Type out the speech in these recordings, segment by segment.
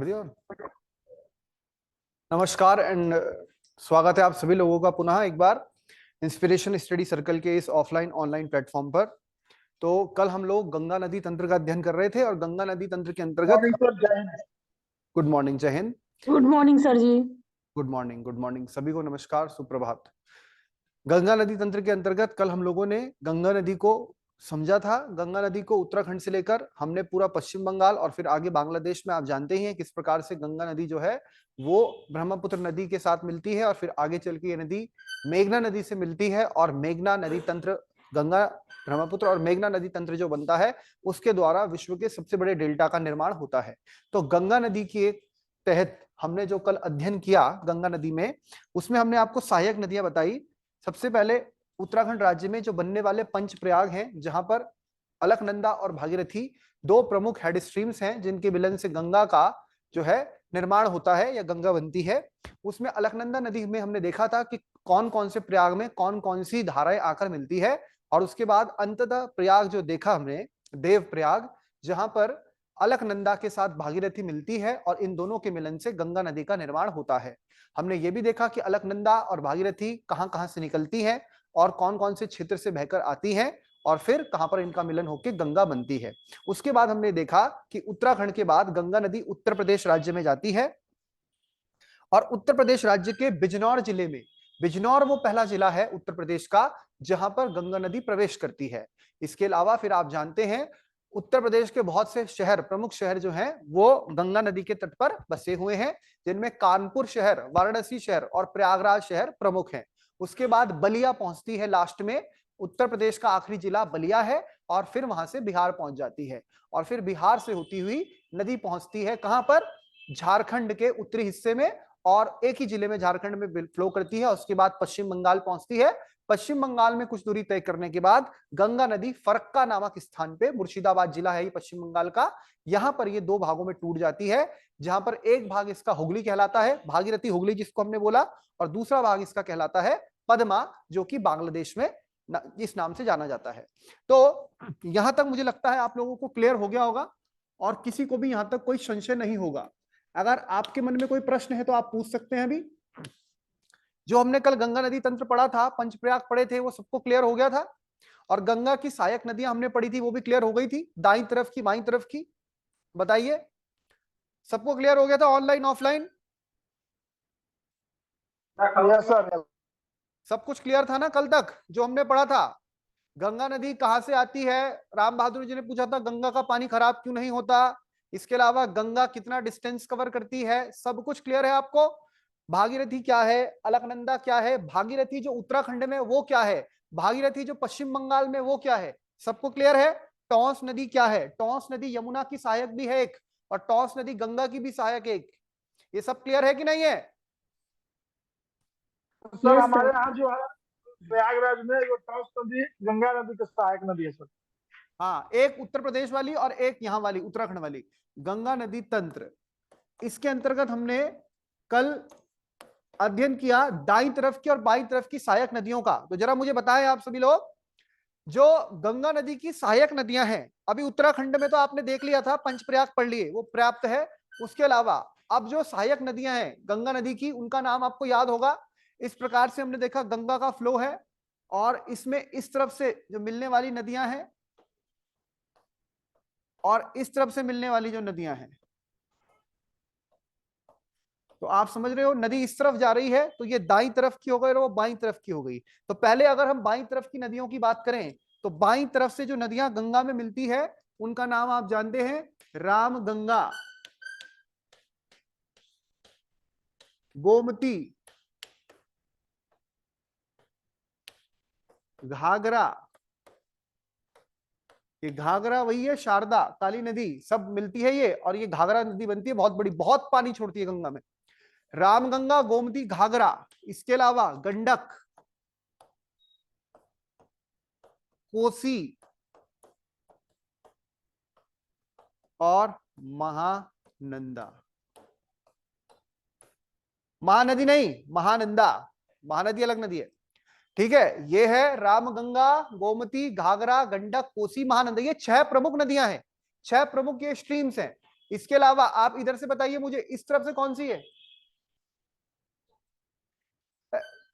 कर दिया। नमस्कार एंड स्वागत है आप सभी लोगों का पुनः एक बार इंस्पिरेशन स्टडी सर्कल के इस ऑफलाइन ऑनलाइन प्लेटफॉर्म पर। तो कल हम लोग गंगा नदी तंत्र का अध्ययन कर रहे थे और गंगा नदी तंत्र के अंतर्गत गुड मॉर्निंग, जय हिंद। गुड मॉर्निंग सर जी। गुड मॉर्निंग सभी को, नमस्कार, सुप्रभात। गंगा नदी तंत्र के अंतर्गत कल हम लोगों ने गंगा नदी को समझा था। गंगा नदी को उत्तराखंड से लेकर हमने पूरा पश्चिम बंगाल और फिर आगे बांग्लादेश में, आप जानते ही हैं किस प्रकार से गंगा नदी जो है वो ब्रह्मपुत्र नदी के साथ मिलती है और फिर आगे चल के ये नदी मेघना नदी से मिलती है और मेघना नदी तंत्र, गंगा ब्रह्मपुत्र और मेघना नदी तंत्र जो बनता है उसके द्वारा विश्व के सबसे बड़े डेल्टा का निर्माण होता है। तो गंगा नदी के तहत हमने जो कल अध्ययन किया गंगा नदी में, उसमें हमने आपको सहायक नदियां बताई। सबसे पहले उत्तराखंड राज्य में जो बनने वाले पंच प्रयाग हैं, जहां पर अलकनंदा और भागीरथी दो प्रमुख हेड स्ट्रीम्स हैं जिनके मिलन से गंगा का जो है निर्माण होता है या गंगा बनती है। उसमें अलकनंदा नदी में हमने देखा था कि कौन कौन से प्रयाग में कौन कौन सी धाराएं आकर मिलती है, और उसके बाद अंततः प्रयाग जो देखा हमने देव प्रयाग, जहां पर अलकनंदा के साथ भागीरथी मिलती है और इन दोनों के मिलन से गंगा नदी का निर्माण होता है। हमने ये भी देखा कि अलकनंदा और भागीरथी कहां कहां से निकलती है और कौन कौन से क्षेत्र से बहकर आती हैं और फिर कहां पर इनका मिलन होकर गंगा बनती है। उसके बाद हमने देखा कि उत्तराखंड के बाद गंगा नदी उत्तर प्रदेश राज्य में जाती है और उत्तर प्रदेश राज्य के बिजनौर जिले में, बिजनौर वो पहला जिला है उत्तर प्रदेश का जहां पर गंगा नदी प्रवेश करती है। इसके अलावा फिर आप जानते हैं उत्तर प्रदेश के बहुत से शहर, प्रमुख शहर जो हैं वो गंगा नदी के तट पर बसे हुए हैं, जिनमें कानपुर शहर, वाराणसी शहर और प्रयागराज शहर प्रमुख हैं। उसके बाद बलिया पहुंचती है लास्ट में, उत्तर प्रदेश का आखिरी जिला बलिया है और फिर वहां से बिहार पहुंच जाती है और फिर बिहार से होती हुई नदी पहुंचती है कहां पर, झारखंड के उत्तरी हिस्से में, और एक ही जिले में झारखंड में फ्लो करती है। उसके बाद पश्चिम बंगाल पहुंचती है। पश्चिम बंगाल में कुछ दूरी तय करने के बाद गंगा नदी फरक्का नामक स्थान पे, मुर्शिदाबाद जिला है ये पश्चिम बंगाल का, यहां पर ये दो भागों में टूट जाती है, जहां पर एक भाग इसका हुगली कहलाता है, भागीरथी हुगली जिसको हमने बोला, और दूसरा भाग इसका कहलाता है पद्मा, जो कि बांग्लादेश में इस नाम से जाना जाता है। तो यहां तक मुझे लगता है आप लोगों को क्लियर हो गया होगा और किसी को भी यहां तक कोई संशय नहीं होगा। अगर आपके मन में कोई प्रश्न है तो आप पूछ सकते हैं। अभी जो हमने कल गंगा नदी तंत्र पढ़ा था, पंचप्रयाग पढ़े थे, वो सबको क्लियर हो गया था और गंगा की सहायक नदियां हमने पढ़ी थी वो भी क्लियर हो गई थी, दाईं तरफ की बाईं तरफ की। बताइए सबको क्लियर हो गया था ऑनलाइन ऑफलाइन? सब कुछ क्लियर था ना कल तक जो हमने पढ़ा था? गंगा नदी कहां से आती है? राम बहादुर जी ने पूछा था गंगा का पानी खराब क्यों नहीं होता। इसके अलावा गंगा कितना डिस्टेंस कवर करती है, सब कुछ क्लियर है आपको? भागीरथी क्या है, अलकनंदा क्या है, भागीरथी जो उत्तराखंड में वो क्या है, भागीरथी जो पश्चिम बंगाल में वो क्या है, सबको क्लियर है? टॉन्स नदी क्या है? टॉन्स नदी यमुना की सहायक भी है एक, और टॉन्स नदी गंगा की भी सहायक एक। ये सब क्लियर है कि नहीं है? सर हमारे यहाँ जो है प्रयागराज में जो टॉन्स नदी गंगा नदी की सहायक नदी है सर। हाँ, एक उत्तर प्रदेश वाली और एक यहाँ वाली उत्तराखंड वाली गंगा नदी तंत्र। इसके अंतर्गत हमने कल अध्ययन किया दाईं तरफ की और बाईं तरफ की सहायक नदियों का। तो जरा मुझे बताएं आप सभी लोग, जो गंगा नदी की सहायक नदियां हैं, अभी उत्तराखंड में तो आपने देख लिया था, पंचप्रयाग पढ़ लिए, वो पर्याप्त है। उसके अलावा अब जो सहायक नदियां हैं गंगा नदी की, उनका नाम आपको याद होगा। इस प्रकार से हमने देखा गंगा का फ्लो है और इसमें इस तरफ से जो मिलने वाली नदियां हैं और इस तरफ से मिलने वाली जो नदियां हैं, तो आप समझ रहे हो नदी इस तरफ जा रही है तो ये दाईं तरफ की हो गई और वो बाईं तरफ की हो गई। तो पहले अगर हम बाईं तरफ की नदियों की बात करें तो बाईं तरफ से जो नदियां गंगा में मिलती है उनका नाम आप जानते हैं, राम गंगा, गोमती, घाघरा, ये घाघरा वही है, शारदा, काली नदी, सब मिलती है ये, और ये घाघरा नदी बनती है, बहुत बड़ी, बहुत पानी छोड़ती है गंगा में। रामगंगा, गोमती, घाघरा। इसके अलावा गंडक, कोसी और महानंदा। महानदी नहीं, महानंदा, महानदी अलग नदी है, ठीक है। ये है रामगंगा, गोमती, घाघरा, गंडक, कोसी, महानंदा, ये 6 प्रमुख नदियां हैं, 6 प्रमुख ये स्ट्रीम्स हैं। इसके अलावा आप इधर से बताइए मुझे, इस तरफ से कौन सी है?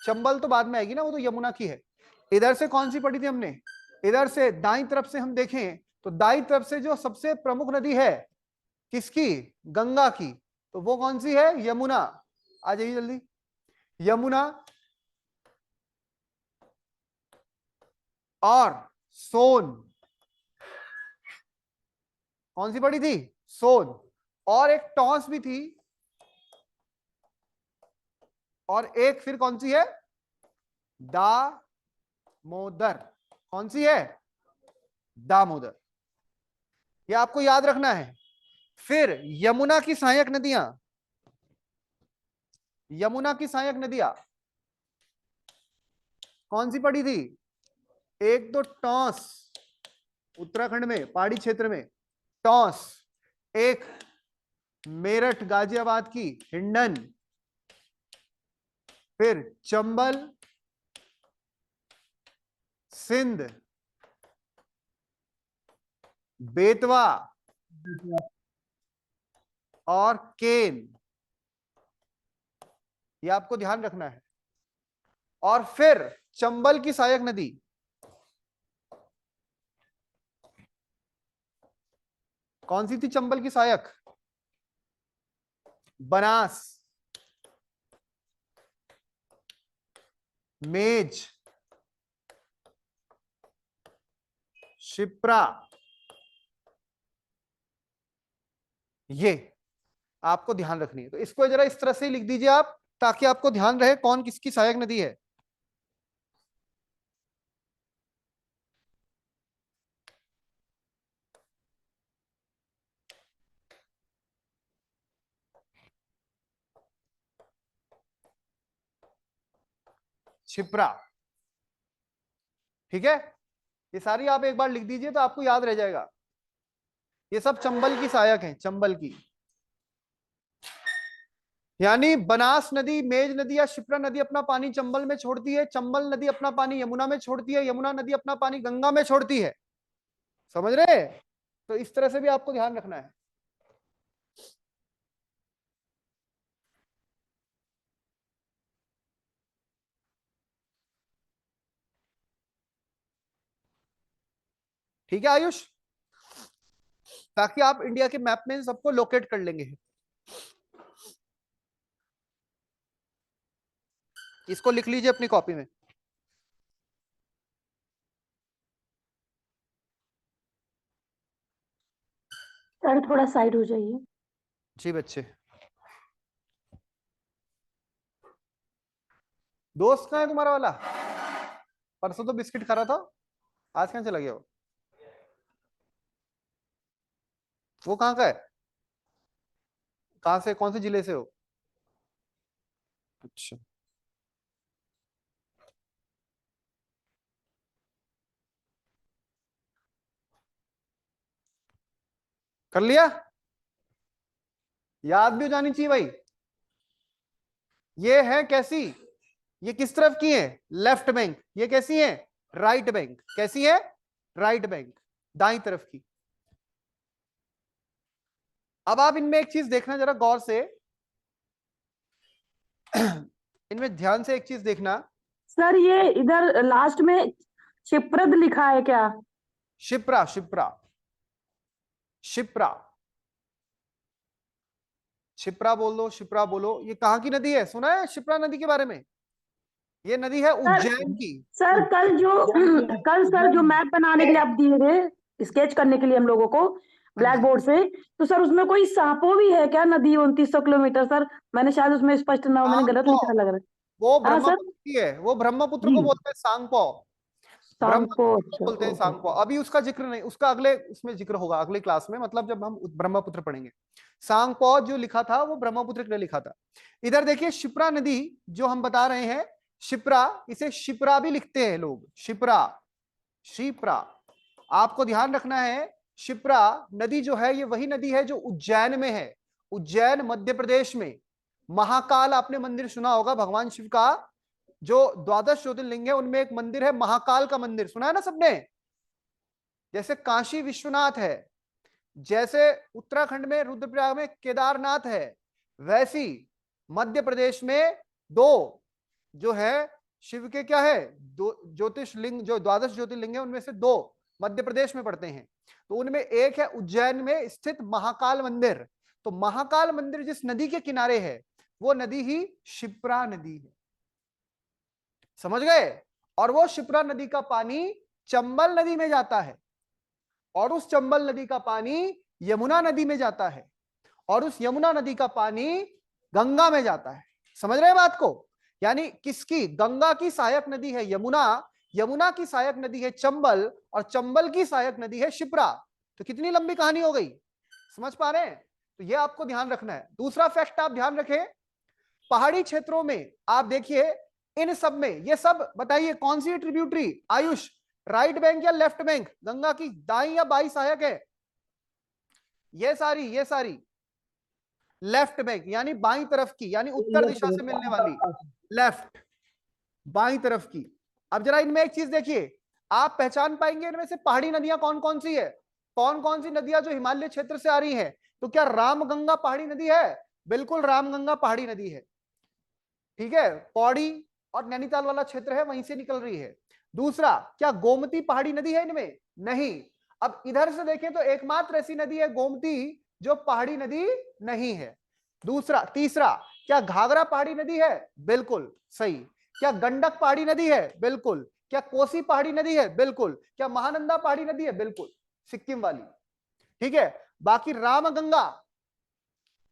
चंबल तो बाद में आएगी ना, वो तो यमुना की है। इधर से कौन सी पढ़ी थी हमने? इधर से दाईं तरफ से हम देखें तो दाईं तरफ से जो सबसे प्रमुख नदी है किसकी? गंगा की। तो वो कौन सी है? यमुना। आ जाइए जल्दी। यमुना और सोन। कौन सी पड़ी थी? सोन। और एक टॉस भी थी, और एक फिर कौन सी है? दामोदर। कौन सी है? दामोदर। ये आपको याद रखना है। फिर यमुना की सहायक नदियां, यमुना की सहायक नदियां कौन सी पड़ी थी? एक तो टॉस, उत्तराखंड में पहाड़ी क्षेत्र में टॉस, एक मेरठ गाजियाबाद की हिंडन, फिर चंबल, सिंध, बेतवा और केन। ये आपको ध्यान रखना है। और फिर चंबल की सहायक नदी कौन सी थी? चंबल की सहायक बनास, मेज, शिप्रा। ये आपको ध्यान रखनी है। तो इसको जरा इस तरह से लिख दीजिए आप, ताकि आपको ध्यान रहे कौन किसकी सहायक नदी है। शिप्रा। ठीक है, ये सारी आप एक बार लिख दीजिए तो आपको याद रह जाएगा। ये सब चंबल की सहायक हैं, चंबल की। यानी बनास नदी, मेज नदी या शिप्रा नदी अपना पानी चंबल में छोड़ती है, चंबल नदी अपना पानी यमुना में छोड़ती है, यमुना नदी अपना पानी गंगा में छोड़ती है। समझ रहे? तो इस तरह से भी आपको ध्यान रखना है। ठीक है आयुष, ताकि आप इंडिया के मैप में सबको लोकेट कर लेंगे। इसको लिख लीजिए अपनी कॉपी में। सर थोड़ा साइड हो जाइए। जी बच्चे। दोस्त कहाँ है तुम्हारा वाला? परसों तो बिस्किट खा रहा था, आज कहाँ चला गया वो कहाँ का है? कहाँ से, कौन से जिले से हो? अच्छा। कर लिया? याद भी हो जानी चाहिए भाई। ये है कैसी? ये किस तरफ की है? Left bank. ये कैसी है? Right bank. कैसी है? राइट बैंक, दाई तरफ की। अब आप इनमें एक चीज देखना जरा गौर से। इनमें ध्यान से एक चीज देखना। सर ये इधर लास्ट में क्षिप्रद लिखा है क्या? शिप्रा, शिप्रा, शिप्रा। शिप्रा बोल दो, शिप्रा बोलो। ये कहाँ की नदी है? सुना है शिप्रा नदी के बारे में? ये नदी है सर उज्जैन की। सर कल सर जो मैप बनाने के लिए आप दिए थे, स्केच करने के लिए हम लोगों को हाँ ब्लैक जी। बोर्ड से, तो सर उसमें कोई सांपो भी है क्या? नदी 2900 किलोमीटर सर, मैंने शायद उसमें स्पष्ट ना हो, मैंने गलत सांगपो, लिखा लग रहा वो है। हाँ सर ब्रह्मपुत्र की है। वो ब्रह्मपुत्र को जी, बोलते हैं सांगपो। सांपो, ब्रह्मपुत्र को अच्छा बोलते हैं ओहो। सांगपो। अभी उसका जिक्र नहीं, उसका अगले उसमें जिक्र होगा, अगले क्लास में, मतलब जब हम ब्रह्मपुत्र पढ़ेंगे। सांगपो जो लिखा था वो ब्रह्मपुत्र के लिए लिखा था। इधर देखिए शिप्रा नदी जो हम बता रहे हैं, शिप्रा, इसे शिप्रा भी लिखते हैं लोग, शिप्रा, शिप्रा। आपको ध्यान रखना है, शिप्रा नदी जो है ये वही नदी है जो उज्जैन में है। उज्जैन मध्य प्रदेश में। महाकाल आपने मंदिर सुना होगा, भगवान शिव का जो द्वादश ज्योतिर्लिंग है उनमें एक मंदिर है महाकाल का मंदिर, सुना है ना सबने? जैसे काशी विश्वनाथ है, जैसे उत्तराखंड में रुद्रप्रयाग में केदारनाथ है, वैसी मध्य प्रदेश में दो जो है शिव के क्या है, दो ज्योतिषलिंग, जो 12 ज्योतिर्लिंग है उनमें से दो मध्य प्रदेश में पड़ते हैं। तो उनमें एक है उज्जैन में स्थित महाकाल मंदिर। तो महाकाल मंदिर जिस नदी के किनारे है वो नदी ही शिप्रा नदी है, समझ गए। और वो शिप्रा नदी का पानी चंबल नदी में जाता है, और उस चंबल नदी का पानी यमुना नदी में जाता है, और उस यमुना नदी का पानी गंगा में जाता है। समझ रहे हैं बात को? यानी किसकी, गंगा की सहायक नदी है यमुना, यमुना की सहायक नदी है चंबल, और चंबल की सहायक नदी है शिप्रा। तो कितनी लंबी कहानी हो गई, समझ पा रहे हैं? तो ये आपको ध्यान रखना है। दूसरा फैक्ट आप ध्यान रखें, पहाड़ी क्षेत्रों में आप देखिए इन सब में, ये सब बताइए कौन सी ट्रिब्यूटरी, आयुष राइट बैंक या लेफ्ट बैंक, गंगा की दाई या बाई सहायक है? ये सारी लेफ्ट बैंक, यानी बाई तरफ की, यानी उत्तर दिशा से मिलने वाली, लेफ्ट, बाई तरफ की। अब जरा इनमें एक चीज देखिए, आप पहचान पाएंगे इनमें से पहाड़ी नदियां कौन कौन सी है, कौन कौन सी नदियां जो हिमालय क्षेत्र से आ रही हैं। तो क्या रामगंगा पहाड़ी नदी है? बिल्कुल रामगंगा पहाड़ी नदी है, ठीक है, पौड़ी और नैनीताल वाला क्षेत्र है वहीं से निकल रही है। दूसरा, क्या गोमती पहाड़ी नदी है इनमें? नहीं। अब इधर से देखें तो एकमात्र ऐसी नदी है गोमती जो पहाड़ी नदी नहीं है। दूसरा, तीसरा, क्या घाघरा पहाड़ी नदी है? बिल्कुल सही। क्या गंडक पहाड़ी नदी है? बिल्कुल। क्या कोसी पहाड़ी नदी है? बिल्कुल। क्या महानंदा पहाड़ी नदी है? बिल्कुल, सिक्किम वाली, ठीक है। बाकी रामगंगा,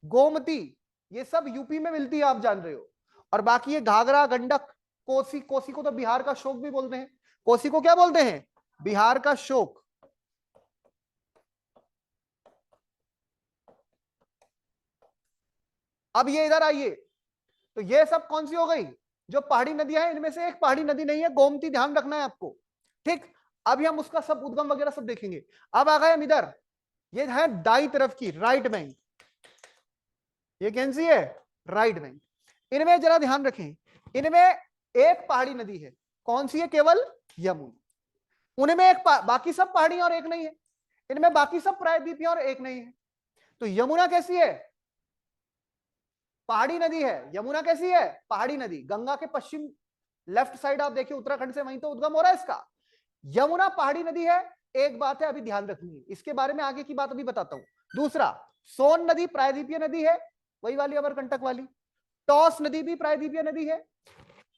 गोमती, ये सब यूपी में मिलती है, आप जान रहे हो। और बाकी ये घाघरा, गंडक, कोसी, कोसी को तो बिहार का शोक भी बोलते हैं। कोसी को क्या बोलते हैं? बिहार का शोक। अब ये इधर आइए, तो ये सब कौन सी हो गई जो पहाड़ी नदियां हैं, इनमें से एक पहाड़ी नदी नहीं है, गोमती, ध्यान रखना है आपको, ठीक। अभी हम उसका सब उद्गम वगैरह सब देखेंगे। अब आ गए हम इधर, ये है दाई तरफ की राइट बैंक, ये कौन सी है? Right bank. इनमें जरा ध्यान रखें, इनमें एक पहाड़ी नदी है, कौन सी है? केवल यमुना। उनमें एक बाकी सब पहाड़ी और एक नहीं है। इनमें बाकी सब प्रायद्वीपीय और एक नहीं है। तो यमुना कैसी है? पहाड़ी नदी है। यमुना कैसी है? पहाड़ी नदी। गंगा के पश्चिम लेफ्ट साइड आप देखिए, उत्तराखंड से वहीं तो उद्गम हो रहा है इसका। यमुना पहाड़ी नदी है। एक बात है अभी ध्यान रखनी है, इसके बारे में आगे की बात अभी बताता हूं। दूसरा, सोन नदी प्रायद्वीपीय नदी है, वही वाली अमरकंटक वाली। टॉस नदी भी प्रायद्वीपीय नदी है,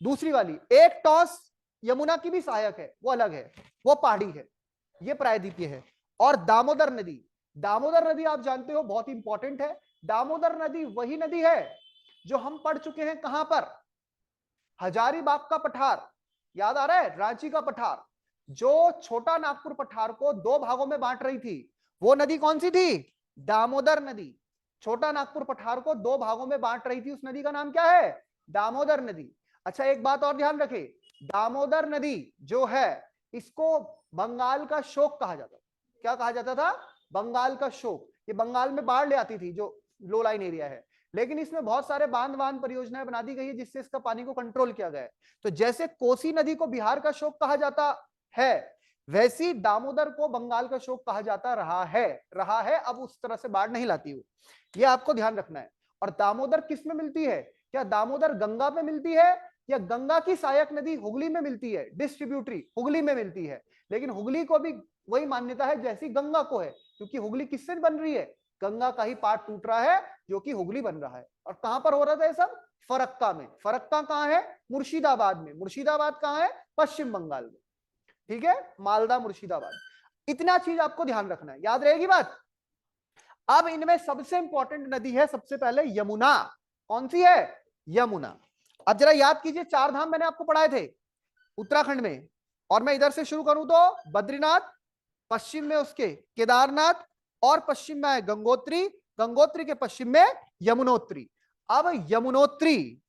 दूसरी वाली। एक टॉस यमुना की भी सहायक है, वो अलग है, वो पहाड़ी है, ये प्रायद्वीपीय है। और दामोदर नदी, दामोदर नदी आप जानते हो बहुत इंपॉर्टेंट है। दामोदर नदी वही नदी है जो हम पढ़ चुके हैं कहां पर? हजारीबाग का पठार, याद आ रहा है? रांची का पठार, जो छोटा नागपुर पठार को दो भागों में बांट रही थी, वो नदी कौन सी थी? दामोदर नदी। छोटा नागपुर पठार को दो भागों में बांट रही थी, उस नदी का नाम क्या है? दामोदर नदी। अच्छा, एक बात और ध्यान रखें, दामोदर नदी जो है इसको बंगाल का शोक कहा जाता था। क्या कहा जाता था? बंगाल का शोक। ये बंगाल में बाढ़ ले आती थी, जो लो लाइन एरिया है, लेकिन इसमें बहुत सारे बांध परियोजनाएं बना दी गई है जिससे इसका पानी को कंट्रोल किया गया है। तो जैसे कोसी नदी को बिहार का शोक कहा जाता है, वैसी दामोदर को बंगाल का शोक कहा जाता रहा है। अब उस तरह से बाढ़ नहीं लाती हो, ये आपको ध्यान रखना है। और दामोदर किस में मिलती है? क्या दामोदर गंगा में मिलती है, या गंगा की सहायक नदी हुगली में मिलती है? डिस्ट्रीब्यूटरी हुगली में मिलती है, लेकिन हुगली को भी वही मान्यता है जैसी गंगा को है, क्योंकि हुगली किससे बन रही है? गंगा का ही पार्ट टूट रहा है जो कि हुगली बन रहा है। और कहां पर हो रहा था ये सब? फरक्का में। फरक्का कहां है? मुर्शिदाबाद में। मुर्शिदाबाद कहां है? पश्चिम बंगाल में, ठीक है, मालदा मुर्शिदाबाद। इतना चीज आपको ध्यान रखना है, याद रहेगी बात। अब इनमें सबसे इंपॉर्टेंट नदी है सबसे पहले यमुना। कौन सी है? यमुना। अब जरा याद कीजिए, चार धाम मैंने आपको पढ़ाए थे उत्तराखंड में, और मैं इधर से शुरू करूं तो बद्रीनाथ, पश्चिम में उसके केदारनाथ, और पश्चिम में है गंगोत्री, गंगोत्री के पश्चिम में यमुनोत्री। अब यमुनोत्री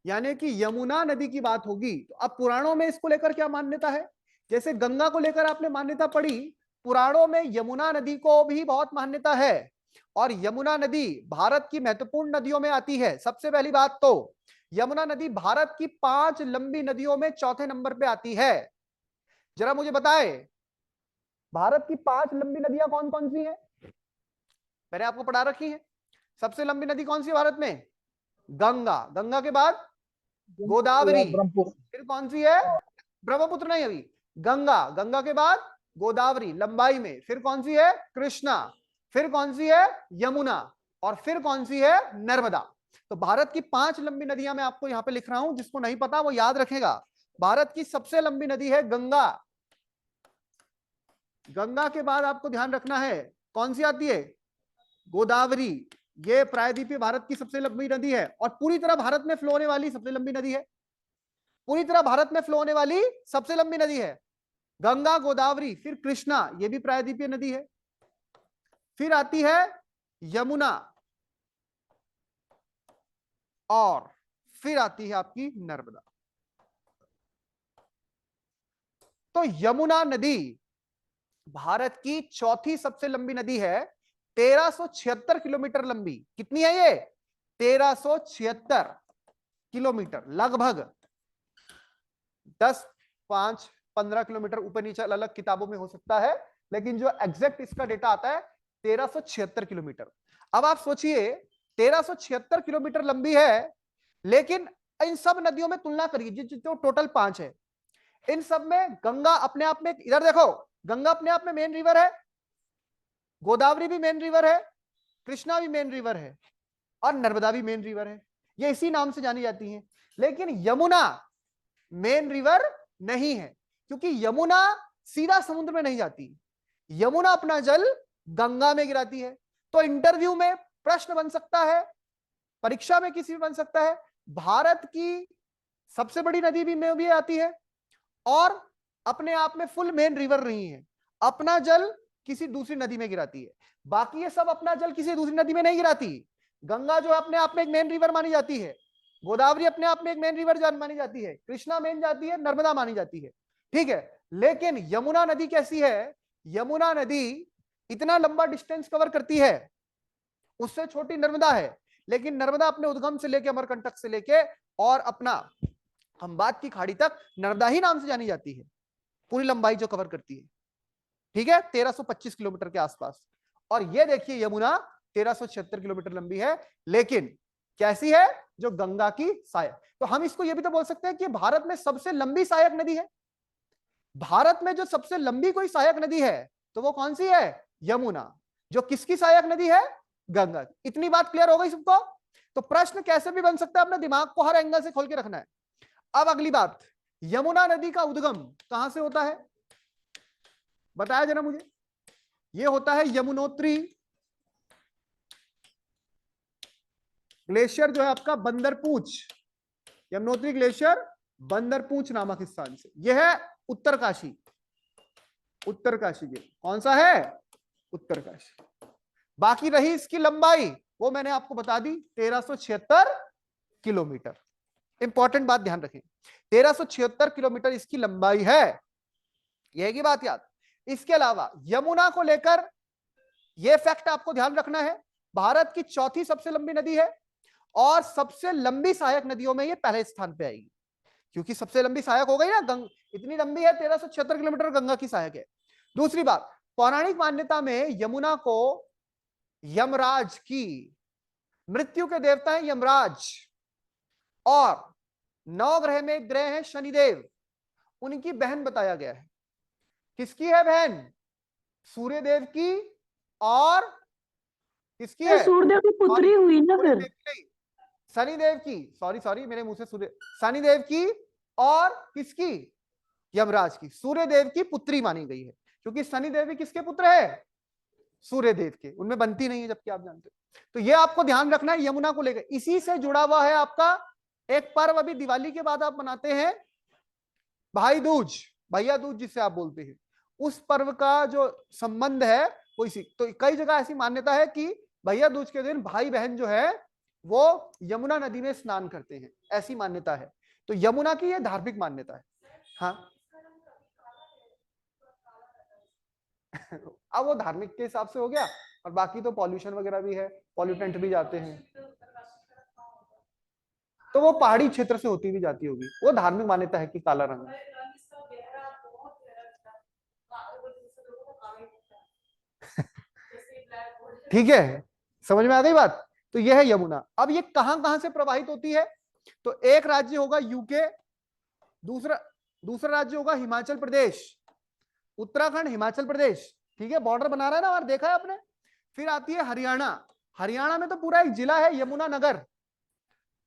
यानी कि यमुना नदी की बात होगी, तो अब पुराणों में इसको लेकर क्या मान्यता है? जैसे गंगा को लेकर आपने मान्यता पढ़ी, पुराणों में यमुना नदी को भी बहुत मान्यता है। और यमुना नदी भारत की महत्वपूर्ण नदियों में आती है। सबसे पहली बात तो यमुना नदी भारत की 5 लंबी नदियों में चौथे नंबर पे आती है। जरा मुझे बताए, भारत की 5 लंबी नदियां कौन कौन सी हैं? मैंने आपको पढ़ा रखी है। सबसे लंबी नदी कौन सी है भारत में? गंगा। गंगा के बाद गोदावरी। ब्रह्मपुत्र। फिर कौन सी है? ब्रह्मपुत्र नहीं, अभी गंगा। गंगा के बाद गोदावरी लंबाई में। फिर कौन सी है? कृष्णा। फिर कौन सी है? यमुना। और फिर कौन सी है? नर्मदा। तो भारत की 5 लंबी नदियां मैं आपको यहां पे लिख रहा हूं, जिसको नहीं पता वो याद रखेगा। भारत की सबसे लंबी नदी है गंगा। गंगा के बाद आपको ध्यान रखना है कौन सी आती है? गोदावरी। ये प्रायद्वीपीय भारत की सबसे लंबी नदी है और पूरी तरह भारत में फ्लो होने वाली सबसे लंबी नदी है। पूरी तरह भारत में फ्लो होने वाली सबसे लंबी नदी है गंगा, गोदावरी, फिर कृष्णा, ये भी प्रायद्वीपीय नदी है। फिर आती है यमुना और फिर आती है आपकी नर्मदा। तो यमुना नदी भारत की चौथी सबसे लंबी नदी है। 1376 किलोमीटर लंबी। कितनी है ये? 1376 किलोमीटर, लगभग 10, 5, 15 किलोमीटर ऊपर नीचे अलग अलग किताबों में हो सकता है, लेकिन जो एग्जैक्ट इसका डेटा आता है 1376 किलोमीटर। अब आप सोचिए 1376 किलोमीटर लंबी है, लेकिन इन सब नदियों में तुलना करिए जो टोटल 5 है, इन सब में गंगा अपने आप में, इधर देखो, गंगा अपने आप में मेन रिवर है, गोदावरी भी मेन रिवर है, कृष्णा भी मेन रिवर है और नर्मदा भी मेन रिवर है। ये इसी नाम से जानी जाती है। लेकिन यमुना मेन रिवर नहीं है, क्योंकि यमुना सीधा समुद्र में नहीं जाती। यमुना अपना जल गंगा में गिराती है। तो इंटरव्यू में प्रश्न बन सकता है, परीक्षा में किसी भी बन सकता है, भारत की सबसे बड़ी नदी भी में भी आती है और अपने आप में फुल मेन रिवर नहीं है, अपना जल किसी दूसरी नदी में गिराती है। बाकी ये सब अपना जल किसी दूसरी नदी में नहीं गिराती। गंगा जो अपने आप में एक मेन रिवर मानी जाती है, गोदावरी अपने आप में एक मेन रिवर मानी जाती है, कृष्णा मेन जाती है, नर्मदा मानी जाती है, ठीक है। लेकिन यमुना नदी कैसी है? यमुना नदी इतना लंबा डिस्टेंस कवर करती है, उससे छोटी नर्मदा है, लेकिन नर्मदा अपने उद्गम से लेके अमरकंटक से लेके और अपना खंबात की खाड़ी तक नर्मदा ही नाम से जानी जाती है, पूरी लंबाई जो कवर करती है, ठीक है, 1325 किलोमीटर के आसपास। और ये देखिए यमुना 1376 किलोमीटर लंबी है, लेकिन कैसी है? जो गंगा की सहायक। तो हम इसको ये भी तो बोल सकते हैं कि भारत में सबसे लंबी सहायक नदी है। भारत में जो सबसे लंबी कोई सहायक नदी है तो वो कौन सी है? यमुना। जो किसकी सहायक नदी है? गंगा की। इतनी बात क्लियर हो गई सबको? तो प्रश्न कैसे भी बन सकता है, अपने दिमाग को हर एंगल से खोल के रखना है। अब अगली बात, यमुना नदी का उद्गम कहां से होता है? बताया जरा मुझे। ये होता है यमुनोत्री ग्लेशियर, जो है आपका बंदरपूंछ, यमुनोत्री ग्लेशियर बंदरपूंछ नामक स्थान से। यह है उत्तरकाशी। उत्तरकाशी के कौन सा है? उत्तरकाशी। बाकी रही इसकी लंबाई, वो मैंने आपको बता दी, 1376 किलोमीटर। इंपॉर्टेंट बात ध्यान रखें, 1376 किलोमीटर इसकी लंबाई है, यह की बात याद। इसके अलावा यमुना को लेकर यह फैक्ट आपको ध्यान रखना है, भारत की चौथी सबसे लंबी नदी है और सबसे लंबी सहायक नदियों में यह पहले स्थान पे आएगी, क्योंकि सबसे लंबी सहायक हो गई ना, इतनी लंबी है 1376 किलोमीटर, गंगा की सहायक है। दूसरी बात, पौराणिक मान्यता में यमुना को यमराज की, मृत्यु के देवता है यमराज, और 9 ग्रह में एक ग्रह है शनिदेव, उनकी बहन बताया गया है। किसकी है बहन? सूर्यदेव की और किसकी है? सूर्यदेव की पुत्री हुई ना फिर। शनिदेव की, सॉरी मेरे मुंह से शनिदेव की और किसकी? यमराज की। सूर्यदेव की पुत्री मानी गई है, क्योंकि शनिदेव भी किसके पुत्र है? सूर्यदेव के। उनमें बनती नहीं है, जबकि आप जानते हो। तो ये आपको ध्यान रखना है यमुना को लेकर। इसी से जुड़ा हुआ है आपका एक पर्व, अभी दिवाली के बाद आप मनाते हैं, भाई दूज, भैया दूज जिसे आप बोलते हैं। उस पर्व का जो संबंध है वो इसी, तो कई जगह ऐसी मान्यता है कि भैया दूज के दिन भाई बहन जो है वो यमुना नदी में स्नान करते हैं, ऐसी मान्यता है। तो यमुना की ये धार्मिक मान्यता है। हाँ अब वो धार्मिक के हिसाब से हो गया, और बाकी तो पॉल्यूशन वगैरह भी है, पॉल्यूटेंट भी जाते हैं, तो वो पहाड़ी क्षेत्र से होती भी जाती होगी, वो धार्मिक मान्यता है कि काला रंग। ठीक है, समझ में आ गई बात। तो यह है यमुना। अब ये कहां कहां से प्रवाहित होती है? तो एक राज्य होगा यूके, दूसरा दूसरा राज्य होगा हिमाचल प्रदेश, उत्तराखंड, हिमाचल प्रदेश, ठीक है, बॉर्डर बना रहा है ना, और देखा है आपने। फिर आती है हरियाणा। हरियाणा में तो पूरा एक जिला है यमुना नगर।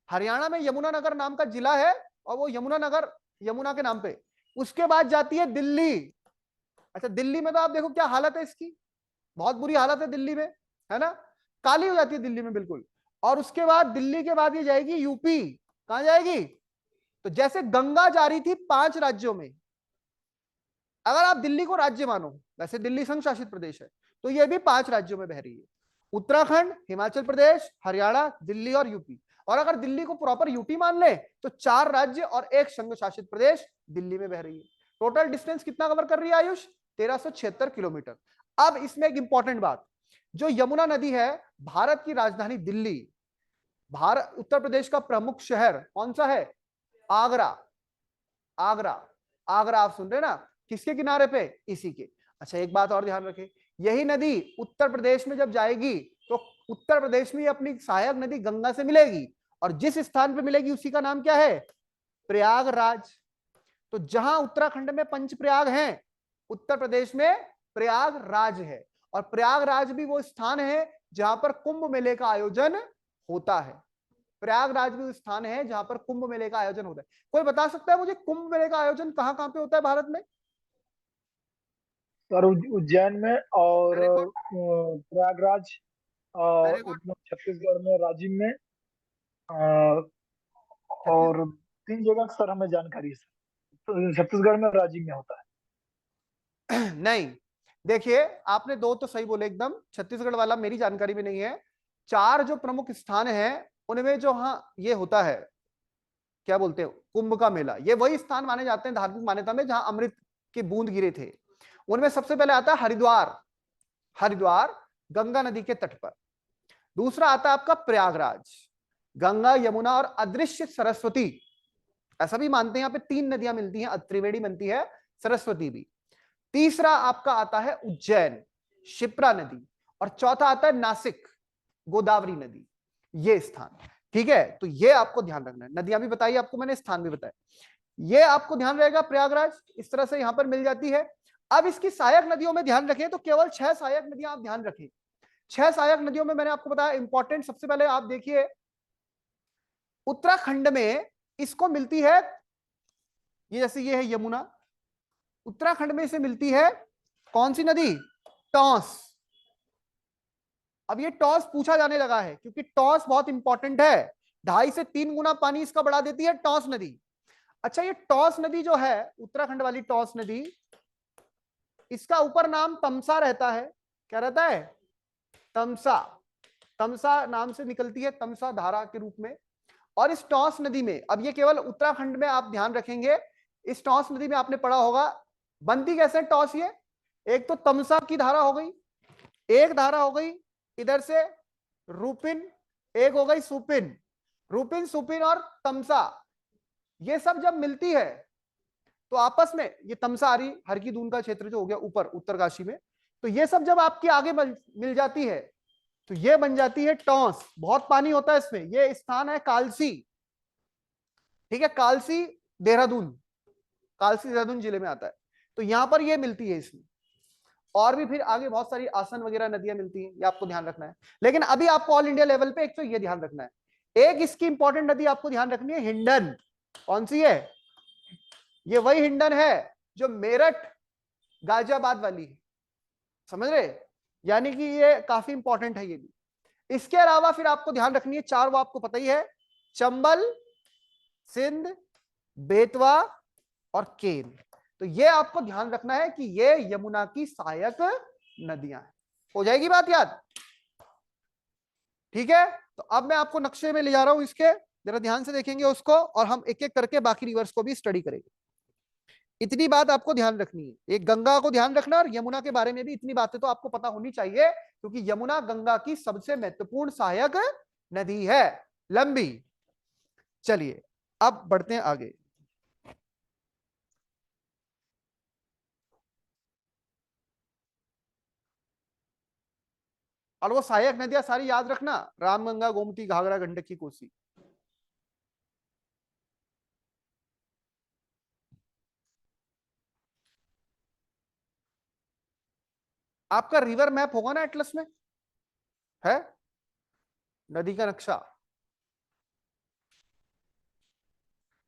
हरियाणा में यमुना नगर नाम का जिला है, और वो यमुना नगर यमुना के नाम पे। उसके बाद जाती है दिल्ली। अच्छा, दिल्ली में तो आप देखो क्या हालत है इसकी, बहुत बुरी हालत है दिल्ली में, है ना, काली हो जाती है दिल्ली में बिल्कुल। और उसके बाद दिल्ली के बाद ये जाएगी यूपी। कहां जाएगी? तो जैसे गंगा जा रही थी 5 राज्यों में, अगर आप दिल्ली को राज्य मानो, वैसे दिल्ली संघ शासित प्रदेश है, तो ये भी 5 राज्यों में बह रही है, उत्तराखंड, हिमाचल प्रदेश, हरियाणा, दिल्ली और यूपी। और अगर दिल्ली को प्रॉपर यूटी मान ले तो 4 राज्य और एक संघ शासित प्रदेश दिल्ली में बह रही है। टोटल डिस्टेंस कितना कवर कर रही है आयुष? 1376 किलोमीटर। अब इसमें एक इंपॉर्टेंट बात, जो यमुना नदी है, भारत की राजधानी दिल्ली, भारत उत्तर प्रदेश का प्रमुख शहर कौन सा है? आगरा। आगरा, आगरा आप सुन रहे ना, किसके किनारे पे? इसी के। अच्छा, एक बात और ध्यान रखें, यही नदी उत्तर प्रदेश में जब जाएगी तो उत्तर प्रदेश में अपनी सहायक नदी गंगा से मिलेगी, और जिस स्थान पे मिलेगी उसी का नाम क्या है? प्रयागराज। तो जहां उत्तराखंड में पंचप्रयाग हैं, उत्तर प्रदेश में प्रयागराज है। और प्रयागराज भी वो स्थान है जहां पर कुंभ मेले का आयोजन होता है। प्रयागराज भी वो स्थान है जहां पर कुंभ मेले का आयोजन होता है। कोई बता सकता है मुझे कुंभ मेले का आयोजन कहां कहां पे होता है भारत में? सर उज्जैन में, और वेरी गुड, प्रयागराज, और वेरी गुड। उसमें छत्तीसगढ़ में राजिम में, अ, छत्तीस और 3 जगह सर हमें जानकारी है सर। तो छत्तीसगढ़ में राजिम में होता है। नहीं, देखिए, आपने 2 तो सही बोले एकदम, छत्तीसगढ़ वाला मेरी जानकारी में नहीं है। 4 जो प्रमुख स्थान हैं उनमें जो, हाँ, ये होता है, क्या बोलते हैं, कुंभ का मेला, ये वही स्थान माने जाते हैं धार्मिक मान्यता में जहां अमृत की बूंद गिरे थे। उनमें सबसे पहले आता है हरिद्वार। हरिद्वार गंगा नदी के तट पर। दूसरा आता है आपका प्रयागराज, गंगा, यमुना और अदृश्य सरस्वती, ऐसा भी मानते हैं यहाँ पे 3 नदियां मिलती हैं, त्रिवेणी बनती है, सरस्वती भी। तीसरा आपका आता है उज्जैन, शिप्रा नदी। और चौथा आता है नासिक, गोदावरी नदी। ये स्थान, ठीक है, तो ये आपको ध्यान रखना है। नदियां भी बताई आपको मैंने, स्थान भी बताया, ये आपको ध्यान रहेगा। प्रयागराज इस तरह से यहां पर मिल जाती है। अब इसकी सहायक नदियों में ध्यान रखें तो केवल 6 सहायक नदियां आप ध्यान रखें। 6 सहायक नदियों में मैंने आपको बताया इंपॉर्टेंट, सबसे पहले आप देखिए, उत्तराखंड में इसको मिलती है, ये जैसे ये है यमुना, उत्तराखंड में इसे मिलती है कौन सी नदी? टॉस। अब ये टॉस पूछा जाने लगा है क्योंकि टॉस बहुत इंपॉर्टेंट है, 2.5 से 3 गुना पानी इसका बढ़ा देती है टॉस नदी। अच्छा, ये टॉस नदी जो है, उत्तराखंड वाली टॉस नदी, इसका ऊपर नाम तमसा रहता है। क्या रहता है? तमसा। तमसा नाम से निकलती है, तमसा धारा के रूप में। और इस टॉस नदी में, अब ये केवल उत्तराखंड में आप ध्यान रखेंगे, इस टॉस नदी में आपने पढ़ा होगा बनती कैसे टॉस ये, एक तो तमसा की धारा हो गई, एक धारा हो गई इधर से रूपिन, एक हो गई सुपिन। रूपिन, सुपिन और तमसा, ये सब जब मिलती है तो आपस में, ये तमसा आ रही हर की दून का क्षेत्र जो हो गया ऊपर उत्तरकाशी में, तो ये सब जब आपकी आगे मिल जाती है तो ये बन जाती है टॉस। बहुत पानी होता है इसमें। ये स्थान है कालसी, ठीक है, कालसी देहरादून, कालसी देहरादून जिले में आता है। तो यहां पर ये मिलती है इसमें। और भी फिर आगे बहुत सारी आसन वगैरह नदियां मिलती हैं, ये आपको ध्यान रखना है। लेकिन अभी आपको ऑल इंडिया लेवल पे एक तो ये ध्यान रखना है, एक इसकी इंपॉर्टेंट नदी आपको ध्यान रखनी है, हिंडन। कौन सी है? ये वही हिंडन है जो मेरठ गाजियाबाद वाली है, समझ रहे? यानी कि ये काफी इंपॉर्टेंट है ये भी। इसके अलावा फिर आपको ध्यान रखनी है 4, वो आपको पता ही है, चंबल, सिंध, बेतवा और केन। तो ये आपको ध्यान रखना है कि ये यमुना की सहायक नदियां हैं। हो जाएगी बात याद? ठीक है, तो अब मैं आपको नक्शे में ले जा रहा हूं इसके, जरा ध्यान से देखेंगे उसको, और हम एक एक करके बाकी रिवर्स को भी स्टडी करेंगे। इतनी बात आपको ध्यान रखनी है, एक गंगा को ध्यान रखना, और यमुना के बारे में भी इतनी बातें तो आपको पता होनी चाहिए, क्योंकि यमुना गंगा की सबसे महत्वपूर्ण सहायक नदी है, लंबी। चलिए अब बढ़ते हैं आगे। और वो सहायक नदियां सारी याद रखना, रामगंगा, गोमती, घाघरा, गंडकी, कोसी। आपका रिवर मैप होगा ना एटलस में, है नदी का नक्शा।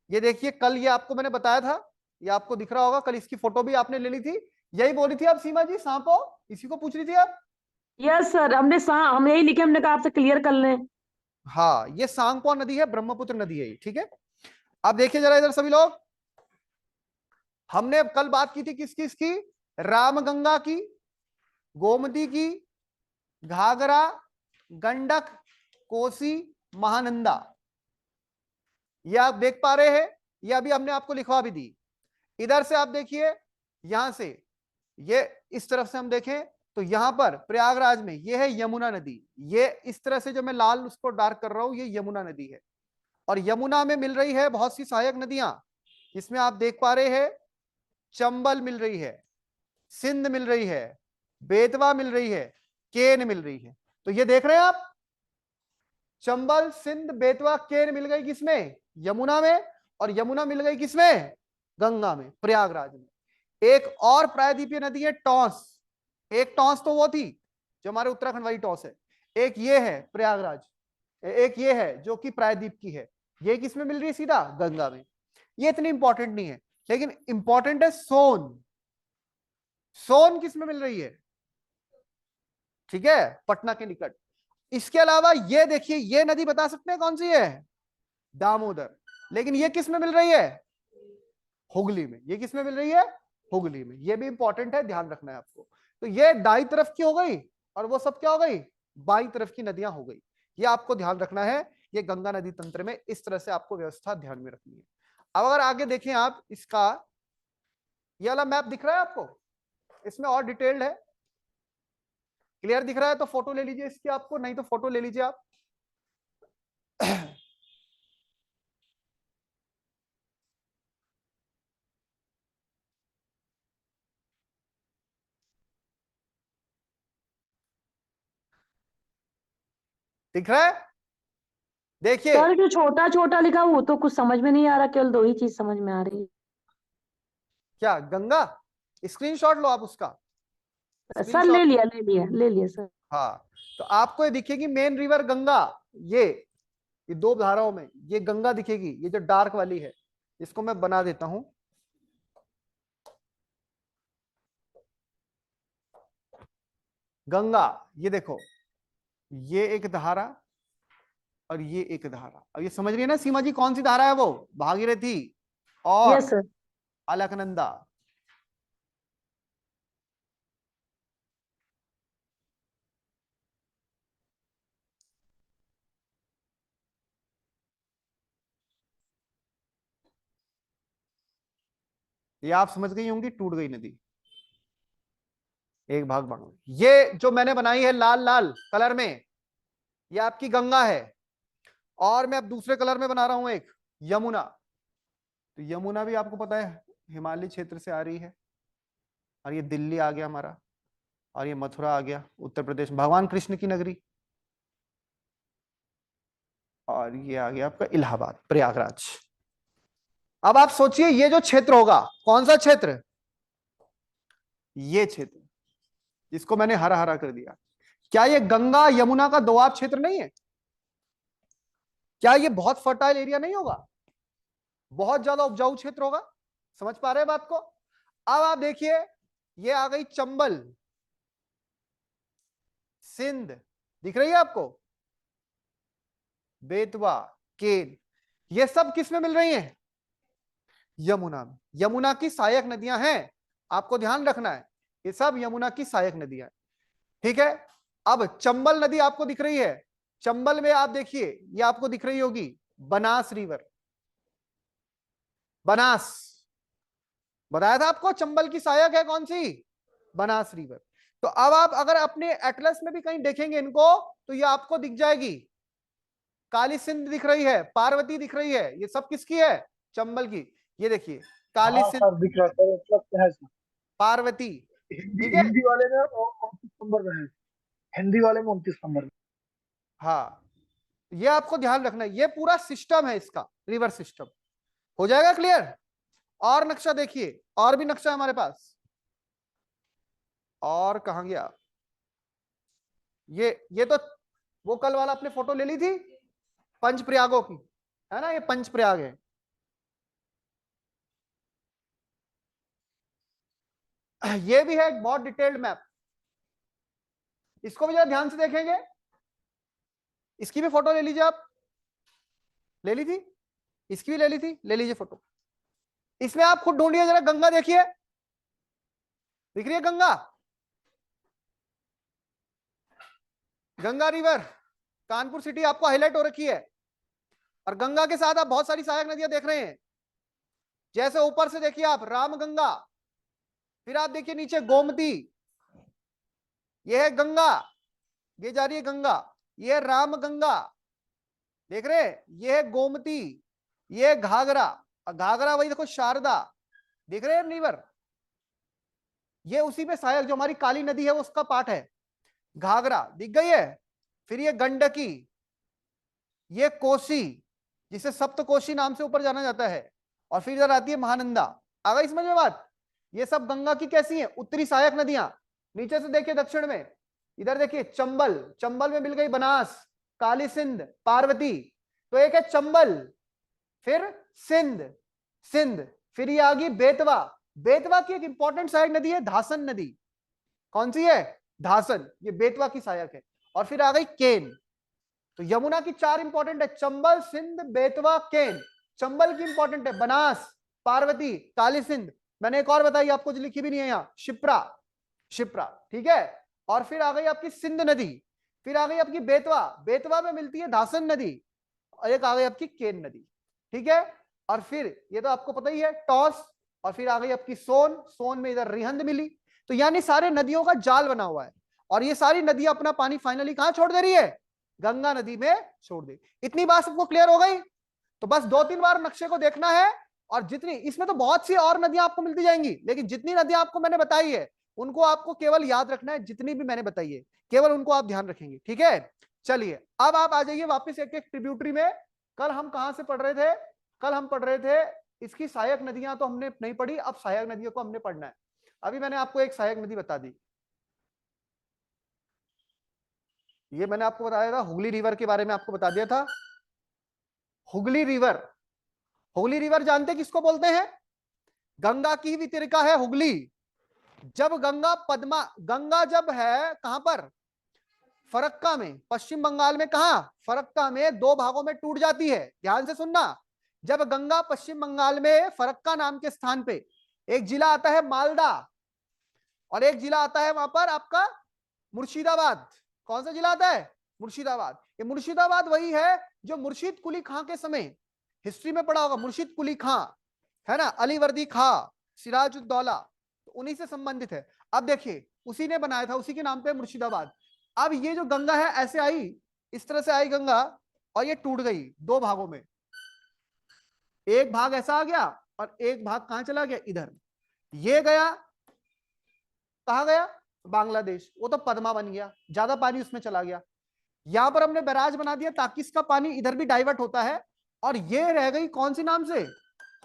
ये देखिए, कल ये आपको मैंने बताया था, ये आपको दिख रहा होगा, कल इसकी फोटो भी आपने ले ली थी। यही बोली थी आप सीमा जी, सांपो, इसी को पूछ रही थी आप। यस सर, हम यही लिखे, हमने कहा आपसे क्लियर कर लें। हाँ, ये सांगपो नदी है, ब्रह्मपुत्र नदी है ये, ठीक है। अब देखिए जरा इधर सभी लोग, हमने अब कल बात की थी किसकी, इसकी, रामगंगा की, गोमती की, घाघरा, गंडक, कोसी, महानंदा। ये आप देख पा रहे हैं, ये अभी हमने आपको लिखवा भी दी। इधर से आप देखिए, यहां से ये इस तरफ से हम देखें तो यहां पर प्रयागराज में ये है यमुना नदी। ये इस तरह से जो मैं लाल उसको डार्क कर रहा हूं, ये यमुना नदी है। और यमुना में मिल रही है बहुत सी सहायक नदियां, इसमें आप देख पा रहे हैं, चंबल मिल रही है, सिंध मिल रही है, बेतवा मिल रही है, केन मिल रही है। तो ये देख रहे हैं आप, चंबल, सिंध, बेतवा, केन मिल गई किसमें, यमुना में। और यमुना मिल गई किसमें, गंगा में, प्रयागराज में। एक और प्रायद्वीपीय नदी है टॉस। एक टॉस तो वो थी जो हमारे उत्तराखंड वाली टॉस है, एक ये है प्रयागराज, एक ये है जो कि प्रायद्वीप की है। ये किसमें मिल रही है, सीधा गंगा में। ये इतनी इंपॉर्टेंट नहीं है, लेकिन इंपॉर्टेंट है सोन। सोन किसमें मिल रही है, ठीक है, पटना के निकट। इसके अलावा ये देखिए, ये नदी बता सकते हैं कौन सी है, दामोदर। लेकिन ये किस में मिल रही है, हुगली में। ये किस में मिल रही है, हुगली में। ये भी इंपॉर्टेंट है, ध्यान रखना है आपको। तो ये दाई तरफ की हो गई, और वो सब क्या हो गई, बाई तरफ की नदियां हो गई। ये आपको ध्यान रखना है। ये गंगा नदी तंत्र में इस तरह से आपको व्यवस्था ध्यान में रखनी है। अब अगर आगे देखें आप, इसका ये वाला मैप दिख रहा है आपको, इसमें और डिटेल्ड है, क्लियर दिख रहा है तो फोटो ले लीजिए इसकी, आपको नहीं तो फोटो ले लीजिए आप। दिख रहा है, देखिए। सर जो छोटा छोटा लिखा वो तो कुछ समझ में नहीं आ रहा, केवल दो ही चीज समझ में आ रही है। क्या, गंगा, स्क्रीनशॉट लो आप उसका, सर ले स्क्रीनशॉट लो। लिया, ले लिया, ले लिया सर। हाँ, तो आपको ये दिखेगी मेन रिवर गंगा। ये ये दो धाराओं में ये गंगा दिखेगी, ये जो डार्क वाली है, इसको मैं बना देता हूं। गंगा, ये देखो, ये एक धारा और ये एक धारा। अब ये समझ रही है ना सीमा जी, कौन सी धारा है वो, भागीरथी यस और सर। अलकनंदा। ये आप समझ गई होंगी, टूट गई नदी, एक भाग बन गई। ये जो मैंने बनाई है लाल लाल कलर में, ये आपकी गंगा है। और मैं अब दूसरे कलर में बना रहा हूं एक, यमुना। तो यमुना भी आपको पता है हिमालय क्षेत्र से आ रही है। और ये दिल्ली आ गया हमारा, और ये मथुरा आ गया, उत्तर प्रदेश, भगवान कृष्ण की नगरी। और ये आ गया आपका इलाहाबाद, प्रयागराज। अब आप सोचिए, ये जो क्षेत्र होगा, कौन सा क्षेत्र, ये क्षेत्र, जिसको मैंने हरा हरा कर दिया, क्या ये गंगा यमुना का दोआब क्षेत्र नहीं है? क्या ये बहुत फर्टाइल एरिया नहीं होगा, बहुत ज्यादा उपजाऊ क्षेत्र होगा? समझ पा रहे हैं बात को? अब आप देखिए, ये आ गई चंबल, सिंध, दिख रही है आपको, बेतवा, केन, ये सब किस में मिल रही हैं, यमुना में। यमुना की सहायक नदियां हैं, आपको ध्यान रखना है, ये सब यमुना की सहायक नदियां हैं, ठीक है। अब चंबल नदी आपको दिख रही है, चंबल में आप देखिए, ये आपको दिख रही होगी बनास रिवर। बनास, बताया था आपको, चंबल की सहायक है कौन सी, बनास रिवर। तो अब आप अगर अपने एटलस में भी कहीं देखेंगे इनको, तो ये आपको दिख जाएगी, काली सिंध दिख रही है, पार्वती दिख रही है, ये सब किसकी है, चंबल की। ये देखिए, काली हाँ सिंध, सर दिख रहा है सर, मतलब है सर। पार्वती, हिंदी ठीक है। हिंदी वाले में ऑफिस नंबर में है। हिंदी वाले में 29 नंबर। हाँ, ये आपको ध्यान रखना है, ये पूरा सिस्टम है इसका, रिवर सिस्टम। हो जाएगा क्लियर? और नक्शा देखिए, और भी नक्शा है हमारे पास। और कहां गया ये तो वो कल वाला आपने फोटो ले ली थी पंच प्रयागों की, है ना? ये पंच प्रयाग है। ये भी है एक बहुत डिटेल्ड मैप, इसको भी जरा ध्यान से देखेंगे। इसकी भी फोटो ले लीजिए आप, ले ली थी, इसकी भी ले ली थी, ले लीजिए फोटो। इसमें आप खुद ढूंढिए जरा, गंगा देखिए, दिख रही है गंगा? गंगा रिवर कानपुर सिटी आपको हाईलाइट हो रखी है, और गंगा के साथ आप बहुत सारी सहायक नदियां देख रहे हैं। जैसे ऊपर से देखिए आप रामगंगा, फिर आप देखिए नीचे गोमती, ये है गंगा, ये जा रही है गंगा, ये राम गंगा, देख रहे हैं? ये है गोमती, ये घाघरा, और घाघरा वही देखो शारदा, देख रहे हैं रिवर? ये उसी में सहायक जो हमारी काली नदी है उसका पार्ट है। घाघरा दिख गई है, फिर ये गंडकी, ये कोसी जिसे सप्तकोशी नाम से ऊपर जाना जाता है, और फिर इधर आती है महानंदा। आ गई समझ में बात? ये सब गंगा की कैसी है? उत्तरी सहायक नदियां। नीचे से देखिए दक्षिण में, इधर देखिए चंबल, चंबल में मिल गई बनास, काली सिंध, पार्वती, तो एक है चंबल, फिर सिंध, सिंध, फिर ये आ गई बेतवा। बेतवा की एक इंपॉर्टेंट सहायक नदी है धासन नदी। कौन सी है? धासन, ये बेतवा की सहायक है। और फिर आ गई केन। तो यमुना की चार इंपॉर्टेंट है, चंबल, सिंध, बेतवा, केन। चंबल की इंपॉर्टेंट है बनास, पार्वती, काली सिंध, मैंने एक और बताई आपको जो लिखी भी नहीं है यहाँ, शिप्रा, शिप्रा, ठीक है। और फिर आ गई आपकी सिंध नदी, फिर आ गई आपकी बेतवा, बेतवा में मिलती है धासन नदी, और एक आ गई आपकी केन नदी, ठीक है। और फिर ये तो आपको पता ही है टॉस, और फिर आ गई आपकी सोन, सोन में इधर रिहंद मिली। तो यानी सारे नदियों का जाल बना हुआ है, और ये सारी नदियां अपना पानी फाइनली कहां छोड़ दे रही है? गंगा नदी में छोड़ दे। इतनी बात सबको क्लियर हो गई? तो बस 2-3 बार नक्शे को देखना है, और जितनी इसमें तो बहुत सी और नदियां आपको मिलती जाएंगी, लेकिन जितनी नदियां आपको मैंने बताई है उनको आपको केवल याद रखना है, जितनी भी मैंने बताई है केवल उनको आप ध्यान रखेंगे, ठीक है। चलिए अब आप आ जाइए वापस एक एक ट्रिब्यूटरी में। कल हम कहां से पढ़ रहे थे? कल हम पढ़ रहे थे इसकी सहायक नदियां तो हमने नहीं पढ़ी, अब सहायक नदियों को हमने पढ़ना है। अभी मैंने आपको एक सहायक नदी बता दी, ये मैंने आपको बताया था, हुगली रिवर के बारे में आपको बता दिया था। हुगली रिवर, हुगली रिवर जानते किसको बोलते हैं? गंगा की वितरिका है हुगली। जब गंगा पद्मा, गंगा जब है कहां पर? फरक्का में, पश्चिम बंगाल में। कहा? फरक्का में, दो भागों में टूट जाती है, ध्यान से सुनना। जब गंगा पश्चिम बंगाल में फरक्का नाम के स्थान पे, एक जिला आता है मालदा, और एक जिला आता है वहां पर आपका मुर्शिदाबाद। कौन सा जिला आता है? मुर्शिदाबाद। ये मुर्शिदाबाद वही है जो मुर्शिद कुली खां के समय हिस्ट्री में पढ़ा होगा, मुर्शिद कुली खां, है ना, अलीवर्दी खां, सिराजुद्दौला, तो उन्हीं से संबंधित है। अब देखिए उसी ने बनाया था, उसी के नाम पे मुर्शिदाबाद। अब ये जो गंगा है ऐसे आई, इस तरह से आई गंगा, और ये टूट गई दो भागों में, एक भाग ऐसा आ गया और एक भाग कहां चला गया? इधर। ये गया कहां गया? बांग्लादेश, वो तो पद्मा बन गया, ज्यादा पानी उसमें चला गया। यहां पर हमने बैराज बना दिया ताकि इसका पानी इधर भी डाइवर्ट होता है, और ये रह गई कौन सी नाम से?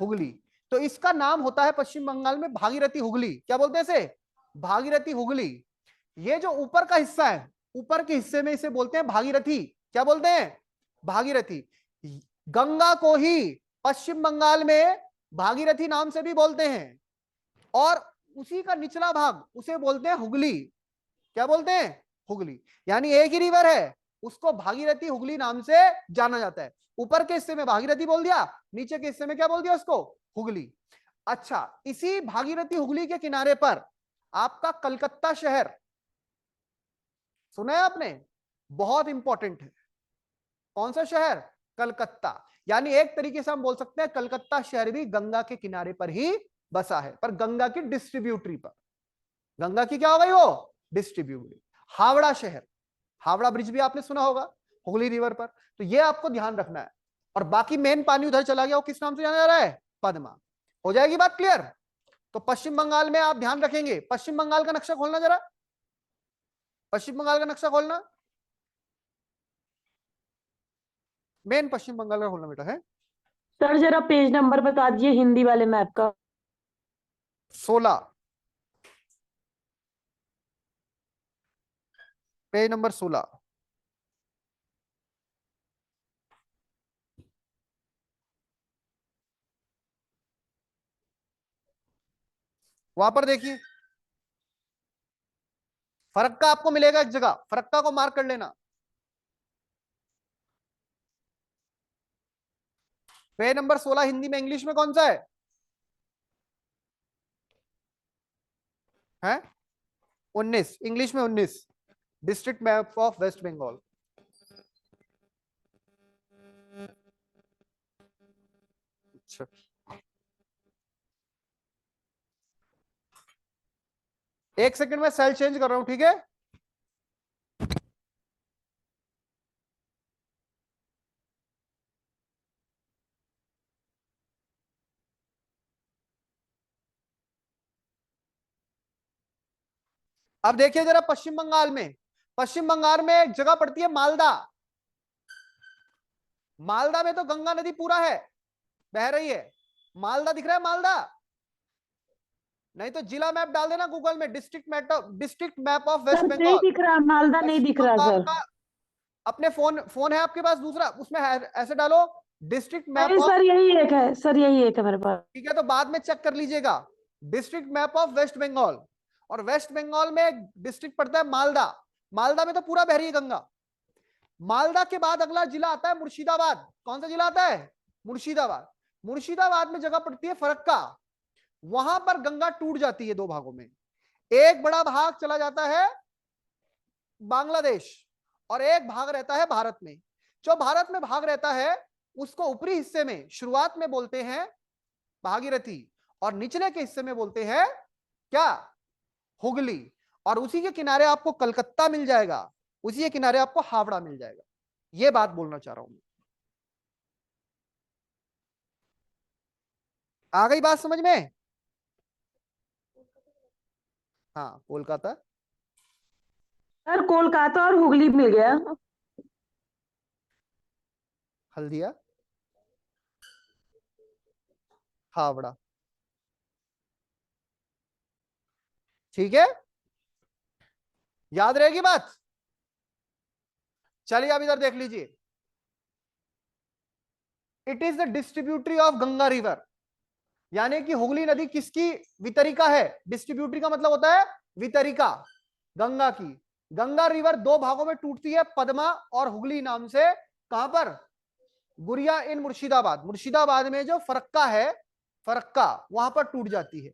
हुगली। तो इसका नाम होता है पश्चिम बंगाल में भागीरथी हुगली। क्या बोलते हैं इसे? भागीरथी हुगली। ये जो ऊपर का हिस्सा है, ऊपर के हिस्से में इसे बोलते हैं भागीरथी। क्या बोलते हैं? भागीरथी। गंगा को ही पश्चिम बंगाल में भागीरथी नाम से भी बोलते हैं, और उसी का निचला भाग उसे बोलते हैं हुगली। क्या बोलते हैं? हुगली। यानी एक ही रिवर है, उसको भागीरथी हुगली नाम से जाना जाता है। ऊपर के हिस्से में भागीरथी बोल दिया, नीचे के हिस्से में क्या बोल दिया उसको? हुगली। अच्छा, इसी भागीरथी हुगली के किनारे पर आपका कलकत्ता शहर, सुना है आपने? बहुत इंपॉर्टेंट है। कौन सा शहर? कलकत्ता। यानी एक तरीके से हम बोल सकते हैं कलकत्ता शहर भी गंगा के किनारे पर ही बसा है, पर गंगा की डिस्ट्रीब्यूटरी पर। गंगा की क्या हो गई? वो डिस्ट्रीब्यूटरी। हावड़ा शहर, हावड़ा ब्रिज भी आपने सुना होगा हुगली रिवर पर, तो ये आपको ध्यान रखना है। और बाकी मेन पानी उधर चला गया, वो किस नाम से जाना जा रहा है? पद्मा। हो जाएगी बात क्लियर? तो पश्चिम बंगाल में आप ध्यान रखेंगे, पश्चिम बंगाल का नक्शा खोलना जरा, पश्चिम बंगाल का नक्शा खोलना, मेन पश्चिम बंगाल का खोलना बेटा है। सर जरा पेज नंबर बता दीजिए हिंदी वाले मैप का। 16, पेज नंबर 16। वहां पर देखिए, फरक्का आपको मिलेगा एक जगह, फरक्का को मार्क कर लेना। पेज नंबर 16 हिंदी में, इंग्लिश में कौन सा है 19, इंग्लिश में 19, district map of West Bengal. अच्छा, एक सेकंड में सेल चेंज कर रहा हूं, ठीक है। अब देखिए जरा पश्चिम बंगाल में, पश्चिम बंगाल में एक जगह पड़ती है मालदा। मालदा में तो गंगा नदी पूरा है, बह रही है। मालदा दिख रहा है मालदा? नहीं तो जिला मैप डाल देना गूगल में, district map of West sir नहीं बंगाल। दिख रहा, मालदा नहीं पश्चिम दिख रहा बंगाल सर। का अपने फोन है आपके पास दूसरा, उसमें ऐसे डालो डिस्ट्रिक्ट मैप नहीं ऑफ। सर यही एक है, सर यही एक है मेरे पास। ठीक है, तो बाद में चेक कर लीजिएगा, district map of West Bengal. और वेस्ट बंगाल में एक डिस्ट्रिक्ट पड़ता है मालदा। मालदा में तो पूरा बह रही है गंगा। मालदा के बाद अगला जिला आता है मुर्शिदाबाद। कौन सा जिला आता है? मुर्शिदाबाद। मुर्शिदाबाद में जगह पड़ती है फरक्का। वहां पर गंगा टूट जाती है दो भागों में, एक बड़ा भाग चला जाता है बांग्लादेश और एक भाग रहता है भारत में। जो भारत में भाग रहता है उसको ऊपरी हिस्से में शुरुआत में बोलते हैं भागीरथी, और निचले के हिस्से में बोलते हैं क्या? हुगली। और उसी के किनारे आपको कलकत्ता मिल जाएगा, उसी के किनारे आपको हावड़ा मिल जाएगा। ये बात बोलना चाह रहा हूं मैं। आ गई बात समझ में? हाँ, कोलकाता। सर कोलकाता और हुगली मिल गया। हल्दिया, हावड़ा। ठीक है, याद रहेगी बात? चलिए अब इधर देख लीजिए, it is the distributary of Ganga river. यानी कि हुगली नदी किसकी वितरिका है? डिस्ट्रीब्यूटरी का मतलब होता है वितरिका, गंगा की। गंगा रिवर दो भागों में टूटती है, पद्मा और हुगली नाम से। कहां पर? गुरिया इन मुर्शिदाबाद। मुर्शिदाबाद में जो फरक्का है, फरक्का वहां पर टूट जाती है।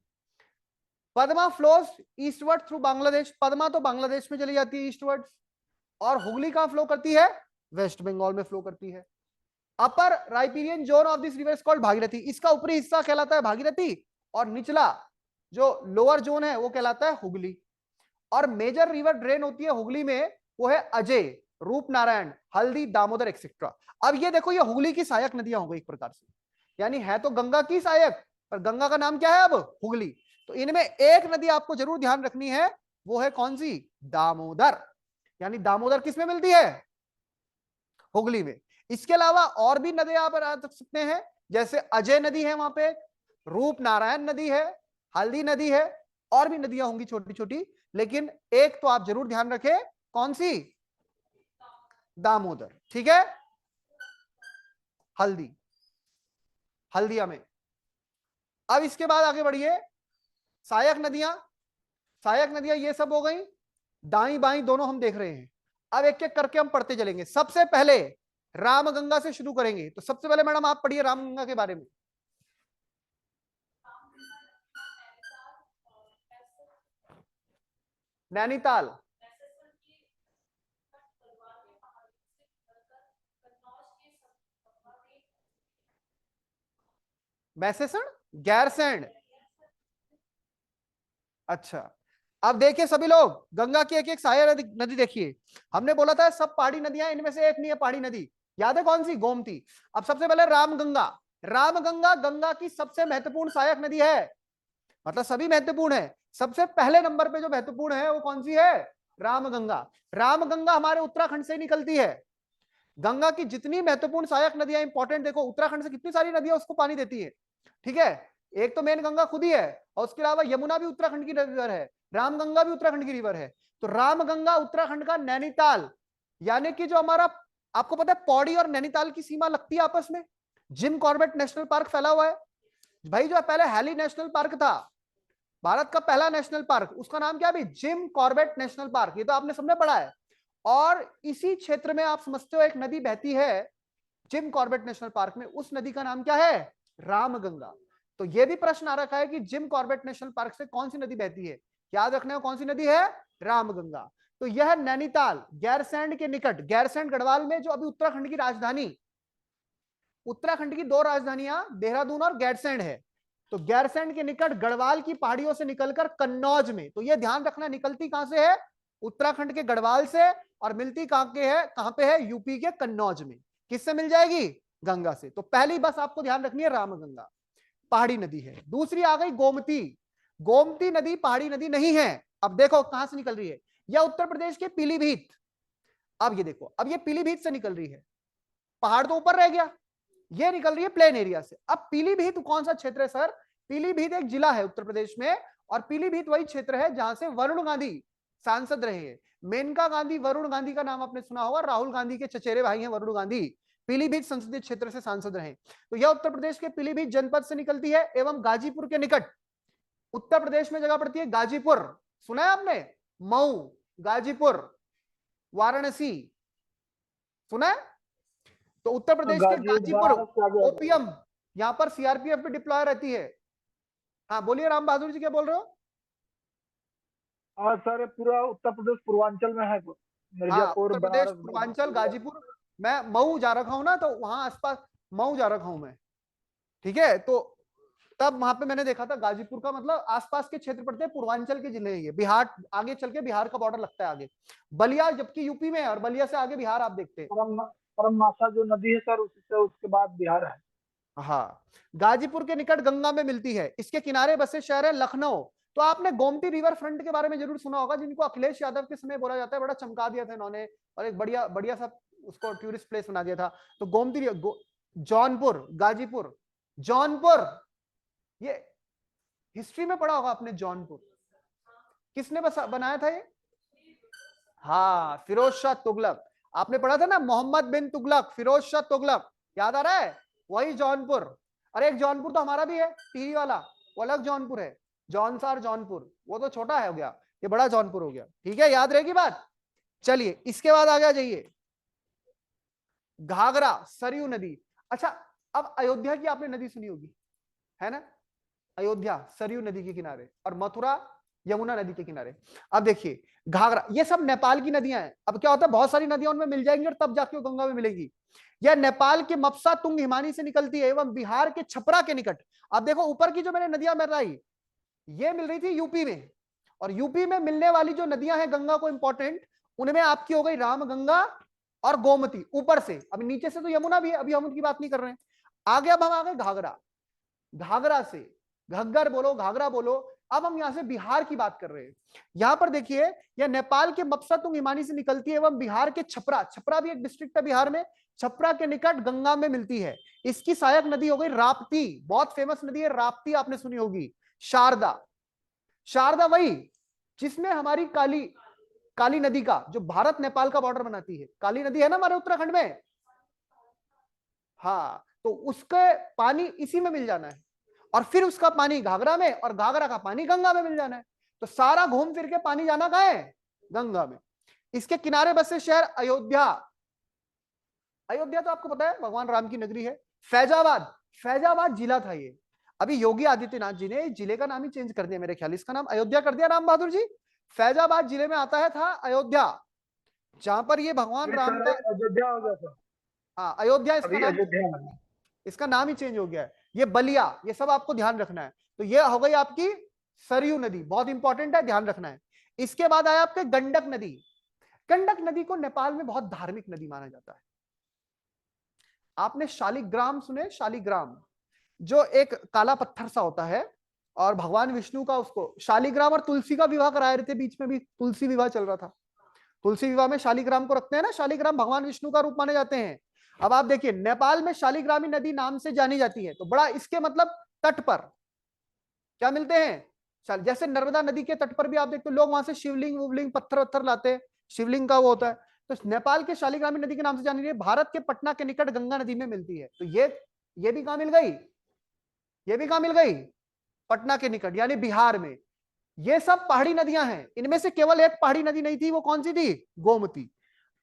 Padma flows eastward through Bangladesh. Padma तो बांग्लादेश में चली जाती है ईस्टवर्ड, और हुगली कहां फ्लो करती है? वेस्ट बंगाल में फ्लो करती है। Upper riparian zone of this river is called Bhagirathi. इसका ऊपरी हिस्सा कहलाता है भागीरथी, और निचला जो लोअर जोन है वो कहलाता है हुगली। और मेजर रिवर ड्रेन होती है हुगली में, वो है अजय, रूपनारायण, हल्दी, दामोदर एक्सेट्रा। अब ये देखो, ये हुगली की सहायक नदियां हो गई एक प्रकार से, यानी है तो गंगा की सहायक, पर गंगा का नाम क्या है अब? हुगली। तो इनमें एक नदी आपको जरूर ध्यान रखनी है, वो है कौन सी? दामोदर। यानी दामोदर किस में मिलती है? हुगली में। इसके अलावा और भी नदी आप आ सकते हैं, जैसे अजय नदी है वहां पे, रूपनारायण नदी है, हल्दी नदी है, और भी नदियां होंगी छोटी छोटी, लेकिन एक तो आप जरूर ध्यान रखें, कौन सी? दामोदर। ठीक है, हल्दी, हल्दिया में। अब इसके बाद आगे बढ़िए, सहायक नदियां। सहायक नदियां ये सब हो गई, दाई बाई दोनों हम देख रहे हैं। अब एक एक करके हम पढ़ते चलेंगे। सबसे पहले रामगंगा से शुरू करेंगे, तो सबसे पहले मैडम आप पढ़िए रामगंगा के बारे में। नैनीताल, मैसेसण, गैरसैंण। अच्छा, अब देखिए सभी लोग, गंगा की एक एक सहायक नदी देखिए। हमने बोला था सब पहाड़ी नदियां, इनमें से एक नहीं है पहाड़ी नदी, याद है कौन सी? गोमती। अब सबसे पहले रामगंगा। रामगंगा गंगा की सबसे महत्वपूर्ण सहायक नदी है, मतलब सभी महत्वपूर्ण है, सबसे पहले नंबर पे जो महत्वपूर्ण है वो कौन सी है? रामगंगा। रामगंगा हमारे उत्तराखंड से निकलती है। गंगा की जितनी महत्वपूर्ण सहायक नदियां इंपॉर्टेंट, देखो उत्तराखंड से कितनी सारी नदियां उसको पानी देती है, ठीक है। एक तो मेन गंगा खुद ही है, और उसके अलावा यमुना भी उत्तराखंड की रिवर है, रामगंगा भी उत्तराखंड की रिवर है। तो रामगंगा उत्तराखंड का नैनीताल, यानी कि जो हमारा, आपको पता है पौड़ी और नैनीताल की सीमा लगती है आपस में, जिम कॉर्बेट नेशनल पार्क फैला हुआ है भाई। जो पहले हैली नेशनल पार्क था, भारत का पहला नेशनल पार्क, उसका नाम क्या है भाई? Jim Corbett national park. ये तो आपने सबने पढ़ा है। और इसी क्षेत्र में आप समझते हो एक नदी बहती है जिम कॉर्बेट नेशनल पार्क में, उस नदी का नाम क्या है? रामगंगा। तो यह भी प्रश्न आ रखा है कि जिम कॉर्बेट नेशनल पार्क से कौन सी नदी बहती है? याद रखना है कौन सी नदी है? रामगंगा। तो यह नैनीताल गैरसैंण के निकट, गैरसैंण गढ़वाल में, जो अभी उत्तराखंड की राजधानी, उत्तराखंड की दो राजधानियां देहरादून और गैरसैंण है। तो गैरसैंण के निकट गढ़वाल की पहाड़ियों से निकलकर कन्नौज में, तो यह ध्यान रखना निकलती कहां से है? उत्तराखंड के गढ़वाल से, और मिलती कहां पे है? यूपी के कन्नौज में। किससे मिल जाएगी? गंगा से। तो पहली बस आपको ध्यान रखनी है रामगंगा, पहाड़ी नदी है। दूसरी आ गई गोमती। गोमती नदी पहाड़ी नदी नहीं है। अब देखो कहां से निकल रही है, यह उत्तर प्रदेश के पीलीभीत। अब ये देखो, अब ये पीलीभीत से निकल रही है, पहाड़ तो ऊपर रह गया, ये निकल रही है प्लेन एरिया से। अब पीलीभीत कौन सा क्षेत्र है सर? पीलीभीत एक जिला है उत्तर प्रदेश में, और पीलीभीत वही क्षेत्र है जहां से वरुण गांधी सांसद रहे हैं। मेनका गांधी, वरुण गांधी का नाम आपने सुना होगा, राहुल गांधी के चचेरे भाई हैं वरुण गांधी, पीलीभीत संसदीय क्षेत्र से सांसद रहे। तो यह उत्तर प्रदेश के पीलीभीत जनपद से निकलती है, एवं गाजीपुर के निकट, उत्तर प्रदेश में जगह पड़ती है गाजीपुर, सुना है आपने? मऊ, गाजीपुर, वाराणसी, सुना है? तो उत्तर प्रदेश के गाजीपुर, ओपीएम, यहां पर सीआरपीएफ भी डिप्लॉय रहती है। हाँ बोलिए राम बहादुर जी, क्या बोल रहे हो? हाँ सर, पूरा उत्तर प्रदेश पूर्वांचल में है, हाँ मिर्जापुर, उत्तर प्रदेश बनारस, पूर्वांचल, गाजीपुर। मैं मऊ जा रखा हूं ना, तो वहां आसपास मऊ जा रखा हूं मैं, ठीक है। तो तब वहां पे मैंने देखा था, गाजीपुर का मतलब आसपास के क्षेत्र पड़ते हैं, पूर्वांचल के जिले हैं ये, बिहार आगे चल के बिहार का बॉर्डर लगता है आगे, बलिया जबकि यूपी में है, और बलिया से आगे बिहार आप देखते हैं। परमनाशा जो नदी है सर, उसके बाद बिहार है। हाँ, गाजीपुर के निकट गंगा में मिलती है। इसके किनारे बसे शहर है लखनऊ। तो आपने गोमती रिवर फ्रंट के बारे में जरूर सुना होगा, जिनको अखिलेश यादव के समय बोला जाता है, बड़ा चमका दिया था इन्होंने, और एक बढ़िया बढ़िया सा उसको टूरिस्ट प्लेस बना दिया था। तो गोमती, जौनपुर, गाजीपुर, जौनपुर, ये हिस्ट्री में पढ़ा होगा आपने। जौनपुर किसने बनाया था ये? हाँ, फिरोज शाह तुगलक। आपने पढ़ा था ना, मोहम्मद बिन तुगलक, फिरोज शाह तुगलक, याद आ रहा है? वही जौनपुर। अरे एक जौनपुर तो हमारा भी है, टिहरी वाला, वो अलग जौनपुर है, जौनसार जौनपुर, वो तो छोटा है हो गया, ये बड़ा जौनपुर हो गया, ठीक है, याद रहेगी बात। चलिए इसके बाद आ गया, जाइए घाघरा, सरयू नदी। अच्छा, अब अयोध्या की आपने नदी सुनी होगी, है ना? अयोध्या सरयू नदी के किनारे, और मथुरा यमुना नदी के किनारे। अब देखिए घाघरा, ये सब नेपाल की नदियां हैं। अब क्या होता है, बहुत सारी नदियां उनमें मिल जाएंगी और तब जाके वो गंगा में मिलेगी। यह नेपाल के मपसा तुंग हिमानी से निकलती है, एवं बिहार के छपरा के निकट। अब देखो ऊपर की जो मैंने नदियां मिलाई, ये मिल रही थी यूपी में, और यूपी में मिलने वाली जो नदियां हैं गंगा को इंपॉर्टेंट, उनमें आपकी हो गई रामगंगा और गोमती ऊपर से। अब नीचे से तो यमुना भी है, अभी हम उनकी बात नहीं कर रहे हैं। आगे अब हम आ गए घाघरा, घाघरा से, घग्गर बोलो, घाघरा बोलो। अब हम यहां से बिहार की बात कर रहे हैं। यहां पर देखिए, यह नेपाल के मकसदुंग हिमानी से निकलती है, एवं बिहार के छपरा, छपरा भी एक डिस्ट्रिक्ट है बिहार में, छपरा के निकट गंगा में मिलती है। इसकी सहायक नदी हो गई राप्ती, बहुत फेमस नदी है राप्ती, आपने सुनी होगी। शारदा, शारदा वही जिसमें हमारी काली, काली नदी का, जो भारत नेपाल का बॉर्डर बनाती है, काली नदी है ना हमारे उत्तराखंड में, हाँ, तो उसके पानी इसी में मिल जाना है, और फिर उसका पानी घाघरा में, और घाघरा का पानी गंगा में मिल जाना है। तो सारा घूम फिर के पानी जाना कहां है? गंगा में। इसके किनारे बसे शहर अयोध्या, अयोध्या तो आपको पता है भगवान राम की नगरी है। फैजाबाद, फैजाबाद जिला था ये, अभी योगी आदित्यनाथ जी ने जिले का नाम ही चेंज कर दिया मेरे ख्याल, इसका नाम अयोध्या कर दिया राम बहादुर जी। फैजाबाद जिले में आता है था अयोध्या, जहां पर ये भगवान राम का, अयोध्या हो गया था, हाँ अयोध्या इसका नाम, अयोध्या इसका नाम ही चेंज हो गया है। ये बलिया, ये सब आपको ध्यान रखना है। तो ये हो गई आपकी सरयू नदी, बहुत इंपॉर्टेंट है, ध्यान रखना है। इसके बाद आया आपके गंडक नदी। गंडक नदी को नेपाल में बहुत धार्मिक नदी माना जाता है। आपने शालिग्राम सुने? शालिग्राम जो एक काला पत्थर सा होता है, और भगवान विष्णु का उसको शालिग्राम और तुलसी का विवाह कराए रहे थे, बीच में भी तुलसी विवाह चल रहा था, तुलसी विवाह में शालिग्राम को रखते हैं ना, शालिग्राम भगवान विष्णु का रूप माने जाते हैं। अब आप देखिए नेपाल में शालिग्रामी नदी नाम से जानी जाती है, तो बड़ा इसके मतलब तट पर क्या मिलते हैं, जैसे नर्मदा नदी के तट पर भी आप देखते हो लोग वहां से शिवलिंग वुवलिंग पत्थर वत्थर लाते हैं, शिवलिंग का वो होता है। तो नेपाल के शालिग्रामी नदी के नाम से जानी जाती है, भारत के पटना के निकट गंगा नदी में मिलती है। तो ये भी कहां मिल गई, ये भी कहां मिल गई, पटना के निकट यानी बिहार में। ये सब पहाड़ी नदियां हैं, इनमें से केवल एक पहाड़ी नदी नहीं थी, वो कौन सी थी, गोमती।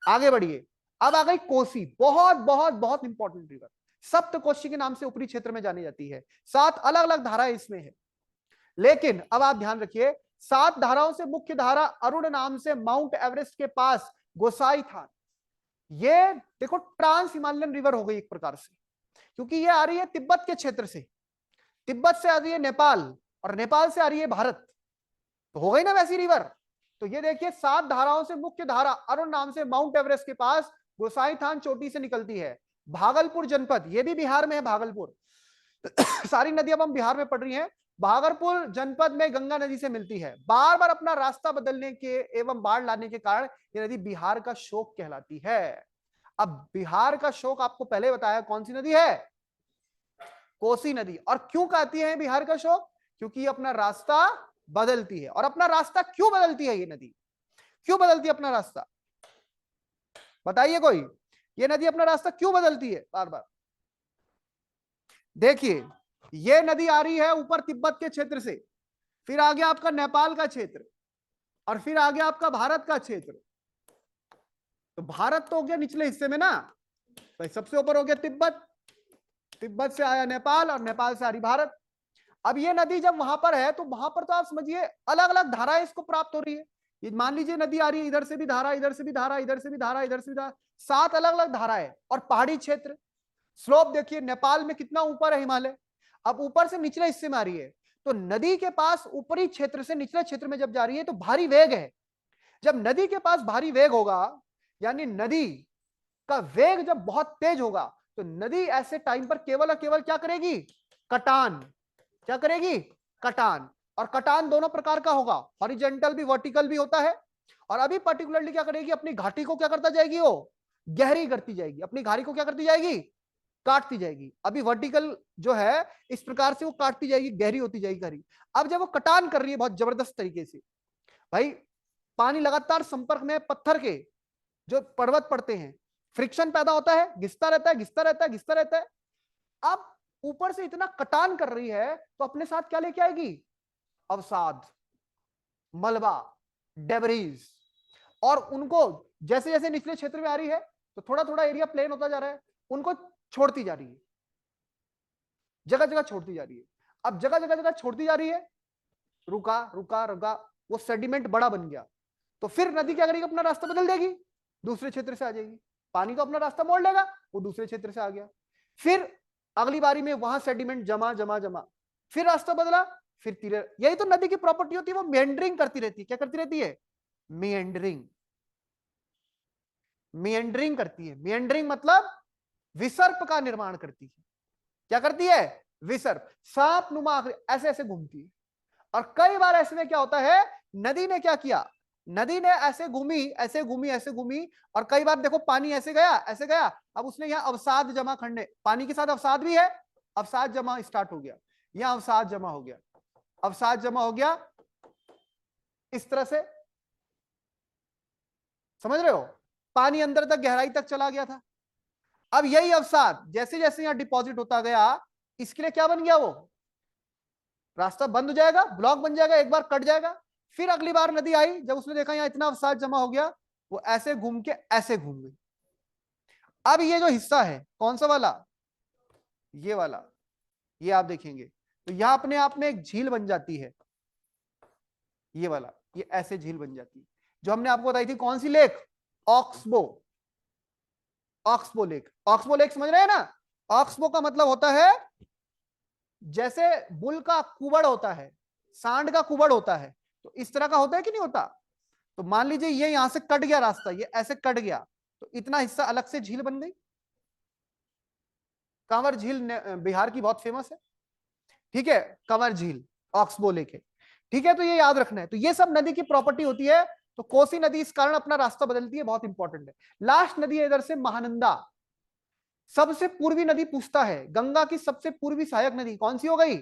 आगे बढ़िए, अब आ गई कोसी, बहुत बहुत बहुत इंपॉर्टेंट रिवर, सप्तकोशी के नाम से ऊपरी क्षेत्र में जानी जाती है। 7 अलग अलग धाराएं इसमें है, लेकिन अब आप ध्यान रखिए 7 धाराओं से मुख्य धारा अरुण नाम से माउंट एवरेस्ट के पास गोसाई थान। ये देखो ट्रांस हिमालयन रिवर हो गई एक प्रकार से, क्योंकि ये आ रही है तिब्बत के क्षेत्र से, तिब्बत से आ रही है नेपाल, और नेपाल से आ रही है भारत, तो हो गई ना वैसी रिवर। तो ये देखिए 7 धाराओं से मुख्य धारा अरुण नाम से माउंट एवरेस्ट के पास गोसाई थान चोटी से निकलती है। भागलपुर जनपद, ये भी बिहार में है, भागलपुर सारी नदी अब हम बिहार में पड़ रही हैं। भागलपुर जनपद में गंगा नदी से मिलती है। बार बार अपना रास्ता बदलने के एवं बाढ़ लाने के कारण ये नदी बिहार का शोक कहलाती है। अब बिहार का शोक आपको पहले बताया कौन सी नदी है, कोसी नदी। और क्यों कहती है बिहार का शोक, क्योंकि अपना रास्ता बदलती है। और अपना रास्ता क्यों बदलती है ये नदी, क्यों बदलती है अपना रास्ता, बताइए कोई, ये नदी अपना रास्ता क्यों बदलती है बार बार। देखिए ये नदी आ रही है ऊपर तिब्बत के क्षेत्र से, फिर आ गया आपका नेपाल का क्षेत्र, और फिर आ गया आपका भारत का क्षेत्र। तो भारत तो हो गया निचले हिस्से में ना, भाई सबसे ऊपर हो गया तिब्बत, तिब्बत से आया नेपाल, और नेपाल से आ रही भारत। अब ये नदी जब वहां पर है तो वहां पर तो आप समझिए अलग अलग धाराएं इसको प्राप्त हो रही है। ये मान लीजिए नदी आ रही है, इधर से भी धारा, इधर से भी धारा, इधर से भी धारा, इधर से भी धारा, 7 अलग अलग धाराएं। और पहाड़ी क्षेत्र, स्लोप देखिए नेपाल में कितना ऊपर है हिमालय, अब ऊपर से निचले हिस्से में आ रही है। तो नदी के पास ऊपरी क्षेत्र से निचले क्षेत्र में जब जा रही है तो भारी वेग है। जब नदी के पास भारी वेग होगा, यानी नदी का वेग जब बहुत तेज होगा, तो नदी ऐसे टाइम पर केवल और केवल क्या करेगी, कटान, क्या करेगी, कटान। और कटान दोनों प्रकार का होगा, हॉरिजॉन्टल भी वर्टिकल भी होता है। और अभी पर्टिकुलरली क्या करेगी, अपनी घाटी को क्या करता जाएगी, वो गहरी करती जाएगी, अपनी घाटी को क्या करती जाएगी, काटती जाएगी। अभी वर्टिकल जो है इस प्रकार से वो काटती जाएगी, गहरी होती जाएगी घाटी। अब जब वो कटान कर रही है बहुत जबरदस्त तरीके से, भाई पानी लगातार संपर्क में पत्थर के जो पर्वत पड़ते हैं, फ्रिक्शन पैदा होता है, घिसता रहता है, घिसता रहता है, घिसता रहता है। अब ऊपर से इतना कटान कर रही है तो अपने साथ क्या लेके आएगी, अवसाद, मलबा, डेब्रीज। और उनको जैसे जैसे निचले क्षेत्र में आ रही है तो थोड़ा थोड़ा एरिया प्लेन होता जा रहा है, उनको छोड़ती जा रही है, जगह जगह छोड़ती जा रही है। अब जगह जगह जगह छोड़ती जा रही है, रुका रुका रुका, वो सेडिमेंट बड़ा बन गया, तो फिर नदी क्या करेगी, अपना रास्ता बदल देगी, दूसरे क्षेत्र से आ जाएगी। पानी को अपना रास्ता मोड़ लेगा, वो दूसरे क्षेत्र से आ गया, फिर अगली बारी में वहां सेडिमेंट जमा जमा जमा, फिर रास्ता बदला, फिर तीरे। यही तो नदी की प्रॉपर्टी होती है, वो मेंडरिंग करती रहती है। क्या करती रहती है, मेंडरिंग, मेंडरिंग करती है। मेंडरिंग मतलब विसर्प का निर्माण करती है। क्या करती है, विसर्प, सांप नुमा ऐसे ऐसे घूमती है। और कई बार ऐसे में क्या होता है, नदी ने क्या किया, नदी ने ऐसे घूमी ऐसे घूमी ऐसे घूमी, और कई बार देखो पानी ऐसे गया ऐसे गया, अब उसने यहाँ अवसाद जमा करने, पानी के साथ अवसाद भी है, अवसाद जमा स्टार्ट हो गया, यहाँ अवसाद जमा हो गया, अवसाद जमा हो गया, इस तरह से, समझ रहे हो, पानी अंदर तक गहराई तक चला गया था। अब यही अवसाद जैसे जैसे यहाँ डिपॉजिट होता गया, इसके लिए क्या बन गया, वो रास्ता बंद हो जाएगा, ब्लॉक बन जाएगा, एक बार कट जाएगा। फिर अगली बार नदी आई, जब उसने देखा यहाँ इतना अवसाद जमा हो गया, वो ऐसे घूम के ऐसे घूम गई। अब ये जो हिस्सा है कौन सा वाला, ये वाला, ये आप देखेंगे तो यहां अपने आप में एक झील बन जाती है, ये वाला, ये ऐसे झील बन जाती है, जो हमने आपको बताई थी कौन सी lake, oxbow, oxbow lake. Oxbow lake समझ रहे हैं ना, ऑक्सबो का मतलब होता है जैसे बुल का कुबड़ होता है, सांड का कुबड़ होता है, तो इस तरह का होता है कि नहीं होता। तो मान लीजिए ये यहां से कट गया रास्ता, ये ऐसे कट गया, तो इतना हिस्सा अलग से झील बन गई। कंवर झील बिहार की बहुत फेमस है, ठीक है, कंवर झील, ऑक्सबो लेक है, ठीक है। तो ये याद रखना है। तो ये सब नदी की प्रॉपर्टी होती है, तो कोसी नदी इस कारण अपना रास्ता बदलती है, बहुत इंपॉर्टेंट है। लास्ट नदी है इधर से महानंदा, सबसे पूर्वी नदी पूछता है, गंगा की सबसे पूर्वी सहायक नदी कौन सी हो गई?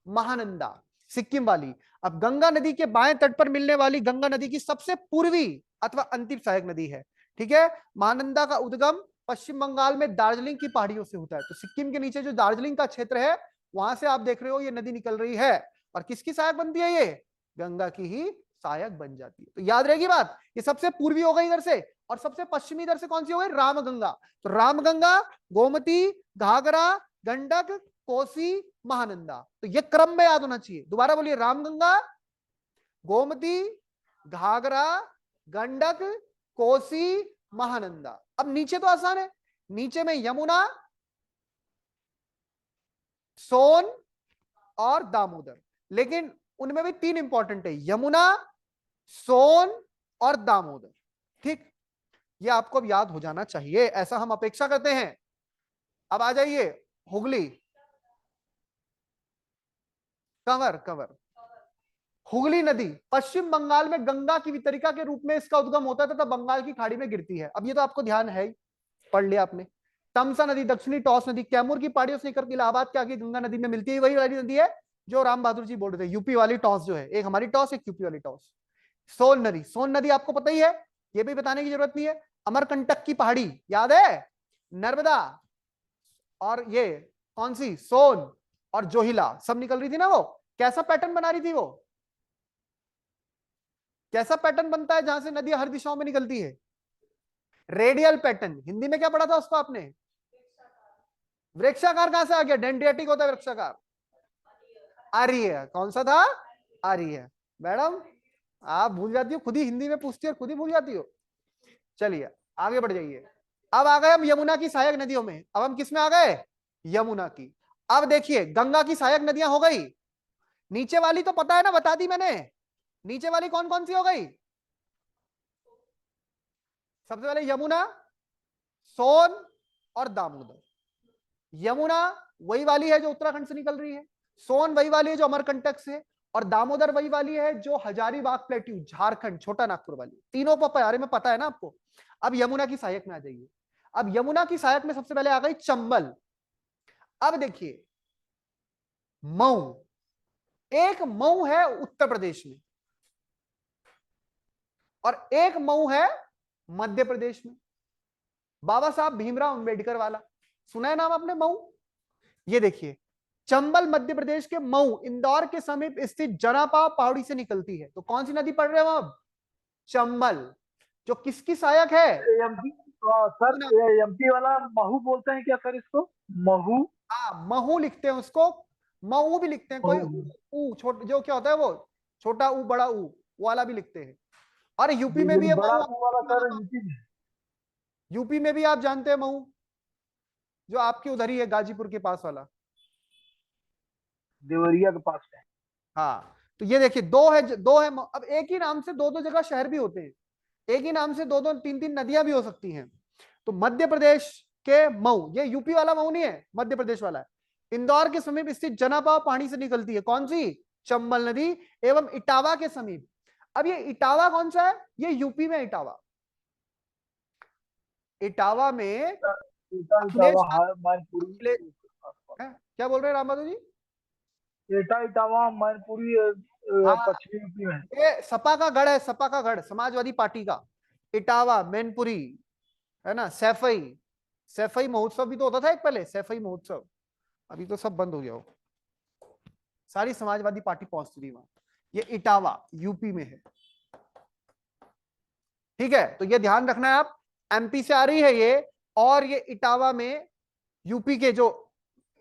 महानंदा, सिक्किम वाली। अब गंगा नदी के बाएं तट पर मिलने वाली गंगा नदी की सबसे पूर्वी अथवा अंतिम सहायक नदी है। ठीक है, महानंदा का उद्गम पश्चिम बंगाल में दार्जिलिंग की पहाड़ियों से होता है। तो सिक्किम के नीचे जो दार्जिलिंग का क्षेत्र है वहां से आप देख रहे हो ये नदी निकल रही है, और किसकी सहायक बनती है? ये गंगा की ही सहायक बन जाती है। तो याद रहेगी बात, ये सबसे पूर्वी हो गई इधर से, और सबसे पश्चिमी इधर से कौन सी हो गई? रामगंगा। तो रामगंगा, गोमती, घाघरा, गंडक, कोसी, महानंदा। तो ये क्रम में याद होना चाहिए। दोबारा बोलिए, रामगंगा, गोमती, घाघरा, गंडक, कोसी, महानंदा। अब नीचे तो आसान है, नीचे में यमुना, सोन और दामोदर, लेकिन उनमें भी तीन इंपॉर्टेंट है, यमुना, सोन और दामोदर। ठीक, ये आपको अब याद हो जाना चाहिए, ऐसा हम अपेक्षा करते हैं। अब आ जाइए हुगली, कंवर कंवर। हुगली नदी पश्चिम बंगाल में गंगा की वितरिका के रूप में इसका उद्गम होता है तथा बंगाल की खाड़ी में गिरती है। अब ये तो आपको ध्यान है ही, पढ़ लिया आपने। तमसा नदी, दक्षिणी टॉस नदी, कैमूर की पहाड़ियों से निकलकर इलाहाबाद के आगे गंगा नदी में मिलती है, वही वाली नदी है जो राम बहादुर जी बोल रहे थे, यूपी वाली टॉस जो है, एक हमारी टॉस, एक यूपी वाली टॉस। सोन नदी, सोन नदी आपको पता ही है, ये भी बताने की जरूरत नहीं है। अमरकंटक की पहाड़ी याद है, नर्मदा, और ये कौन सी? सोन और जोहिला, सब निकल रही थी ना वो। कैसा पैटर्न बना रही थी वो? कैसा पैटर्न बनता है जहां से नदी हर दिशाओं में निकलती है? Radial pattern. हिंदी में क्या पढ़ा था उसको आपने? वृक्षाकार। कहां से आ गया? डेंड्रियाटिक होता है वृक्षाकार। आर्य, कौन सा था? आर्य। मैडम आप भूल जाती हो, खुद ही हिंदी में पूछती हो और खुद ही भूल जाती हो। चलिए आगे बढ़ जाइए। अब आ गए हम यमुना की सहायक नदियों में। अब हम किस में आ गए? यमुना की। अब देखिए, गंगा की सहायक नदियां हो गई, नीचे वाली तो पता है ना, बता दी मैंने। नीचे वाली कौन कौन सी हो गई? सबसे पहले यमुना, सोन और दामोदर। यमुना वही वाली है जो उत्तराखंड से निकल रही है, सोन वही वाली है जो अमरकंटक से, और दामोदर वही वाली है जो हजारीबाग प्लेट्यू, झारखंड, छोटा नागपुर वाली। तीनों को बारे में पता है ना आपको। अब यमुना की सहायक में आ जाइए। अब यमुना की सहायक में सबसे पहले आ गई चंबल। अब देखिए, मऊ, एक मऊ है उत्तर प्रदेश में और एक मऊ है मध्य प्रदेश में, बाबा साहब भीमराव अंबेडकर वाला। सुना है नाम आपने, मऊ? ये देखिए, चंबल मध्य प्रदेश के मऊ, इंदौर के समीप स्थित जनापा पहाड़ी से निकलती है। तो कौन सी नदी पढ़ रहे हो अब? चंबल, जो किसकी सहायक है? एमपी, सर एमपी वाला महू बोलते हैं क्या सर इसको? महू? हाँ, महू लिखते हैं उसको, मऊ भी लिखते हैं, कोई ऊ छोटा जो क्या होता है वो, छोटा ऊ बड़ा ऊ, वो वाला भी लिखते हैं। और यूपी में भी है बड़ा मऊ, वाला सर यूपी में। यूपी में भी आप जानते हैं मऊ, जो आपके उधर ही है, गाजीपुर के पास वाला। देवरिया के पास है। हाँ, तो ये देखिए, दो है, दो है। अब एक ही नाम से दो दो जगह शहर भी होते हैं, एक ही नाम से दो दो तीन तीन नदियां भी हो सकती हैं। तो मध्य प्रदेश के मऊ, ये यूपी वाला मऊ नहीं है, मध्य प्रदेश वाला है। इंदौर के समीप स्थित जनापा पहाड़ी से निकलती है, कौन सी? चंबल नदी, एवं इटावा के समीप। अब ये इटावा कौन सा है? ये यूपी में इटावा। इटावा में अखिलेश, मैनपुरी। क्या बोल रहे हैं राम बहादुर जी? एटा इटावा मैनपुरी हाँ, पश्चिमी यूपी में। ये सपा का गढ़ है, सपा का गढ़, समाजवादी पार्टी का। इटावा, मैनपुरी, है ना, सैफई। सैफई महोत्सव भी तो होता था एक पहले, सैफई महोत्सव, अभी तो सब बंद हो गया हो। सारी समाजवादी पार्टी पहुंचती थी वहां। ये इटावा यूपी में है। ठीक है, तो ये ध्यान रखना है आप, एमपी से आ रही है ये, और ये इटावा में यूपी के जो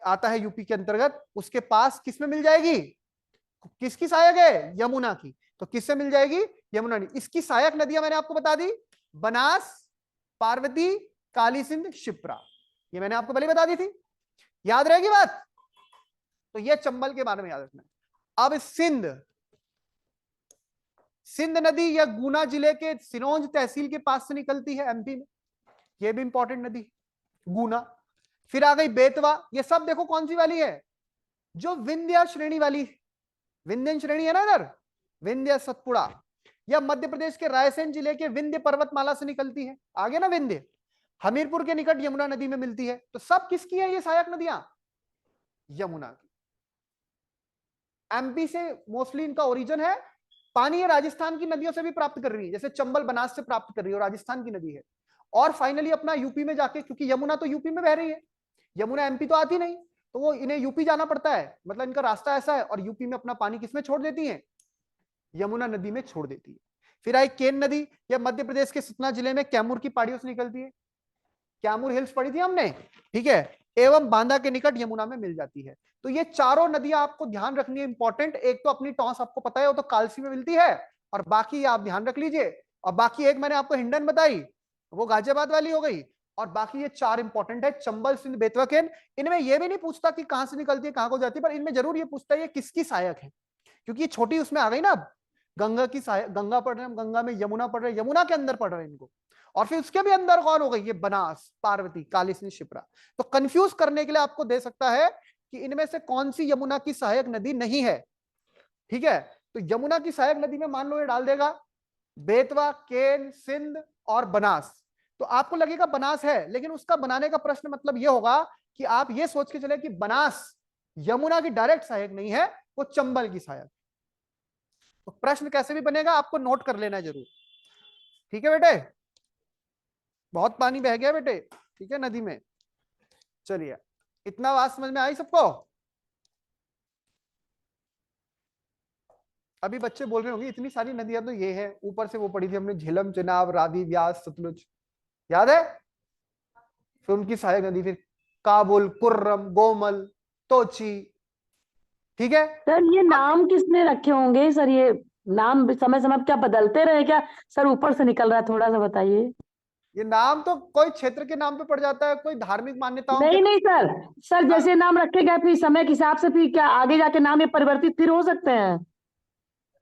आता है, यूपी के अंतर्गत, उसके पास किसमें मिल जाएगी? किसकी सहायक है? यमुना की। तो किससे मिल जाएगी? यमुना नदी। इसकी सहायक नदियां मैंने आपको बता दी, बनास, पार्वती, काली सिंध, शिप्रा, ये मैंने आपको पहले बता दी थी, याद रहेगी बात। तो ये चंबल के बारे में याद रखना है। अब सिंध, सिंध नदी यह गुना जिले के सिरोंज तहसील के पास से निकलती है, एमपी में, यह भी इंपॉर्टेंट नदी, गुना। फिर आ गई बेतवा, ये सब देखो कौन सी वाली है? जो विंध्य श्रेणी वाली, विंध्यन श्रेणी है ना इधर, विंध्य सतपुड़ा, या मध्य प्रदेश के रायसेन जिले के विंध्य पर्वतमाला से निकलती है, आगे ना विंध्य, हमीरपुर के निकट यमुना नदी में मिलती है। तो सब किसकी है ये सहायक नदियां? यमुना की। एमपी से मोस्टली इनका ओरिजिन है। पानी ये राजस्थान की नदियों से भी प्राप्त कर रही है, जैसे चंबल बनास से प्राप्त कर रही है, राजस्थान की नदी है। और फाइनली अपना यूपी में जाके, क्योंकि यमुना तो यूपी में बह रही है, यमुना एमपी तो आती नहीं, तो वो इन्हें यूपी जाना पड़ता है, मतलब इनका रास्ता ऐसा है। और यूपी में अपना पानी किसमें छोड़ देती है? यमुना नदी में छोड़ देती है। फिर आई केन नदी, यह मध्य प्रदेश के सतना जिले में कैमूर की पहाड़ियों से निकलती है, कैमूर हिल्स पढ़ी थी हमने, ठीक है, एवं बांदा के निकट यमुना में मिल जाती है। तो ये चारों नदियां आपको ध्यान रखनी है, इंपॉर्टेंट। एक तो अपनी टॉस आपको पता है वो तो कालसी में मिलती है, और बाकी आप ध्यान रख लीजिए। और बाकी एक मैंने आपको हिंडन बताई, वो गाजियाबाद वाली हो गई। और बाकी ये चार इंपॉर्टेंट है, चंबल, सिंध, बेतवा, केन। इनमें ये भी नहीं पूछता कि कहां से निकलती है कहां को जाती है, पर इनमें जरूर ये पूछता है ये किसकी सहायक है, क्योंकि ये छोटी उसमें आ गई ना। अब गंगा की सहायक, गंगा पढ़ रहे हैं, गंगा में यमुना पढ़ रहे हैं, यमुना के अंदर पढ़ रहे हैं इनको। और फिर उसके भी अंदर कौन हो गई? ये बनास, पार्वती, काली सिंध, शिप्रा। तो कंफ्यूज करने के लिए आपको दे सकता है कि इनमें से कौन सी यमुना की सहायक नदी नहीं है, ठीक है। तो यमुना की सहायक नदी में मान लो ये डाल देगा बेतवा, केन, सिंध और बनास। तो आपको लगेगा बनास है, लेकिन उसका बनाने का प्रश्न मतलब ये होगा कि आप ये सोच के चले कि बनास यमुना की डायरेक्ट सहायक नहीं है, वो चंबल की सहायक। तो प्रश्न कैसे भी बनेगा आपको नोट कर लेना जरूर, ठीक है बेटे। बहुत पानी बह गया बेटे, ठीक है, नदी में। चलिए, इतना बात समझ में आई सबको? अभी बच्चे बोल रहे होंगे इतनी सारी नदियां तो ये है, ऊपर से वो पढ़ी थी हमने, झेलम, चेनाब, रावी, व्यास, सतलुज, याद है? फिर उनकी सहायक नदी, फिर काबुल, कुर्रम, गोमल, तोची, ठीक है। सर ये अब नाम किसने रखे होंगे सर? ये नाम समय समय पे क्या बदलते रहे क्या सर? ऊपर से निकल रहा है, थोड़ा सा बताइए। ये नाम तो कोई क्षेत्र के नाम पे पड़ जाता है, कोई धार्मिक मान्यताओं के नहीं नहीं सर, सर नाम। जैसे नाम रखे गए फिर समय के हिसाब से फिर क्या आगे जाके नाम ये परिवर्तित फिर हो सकते हैं?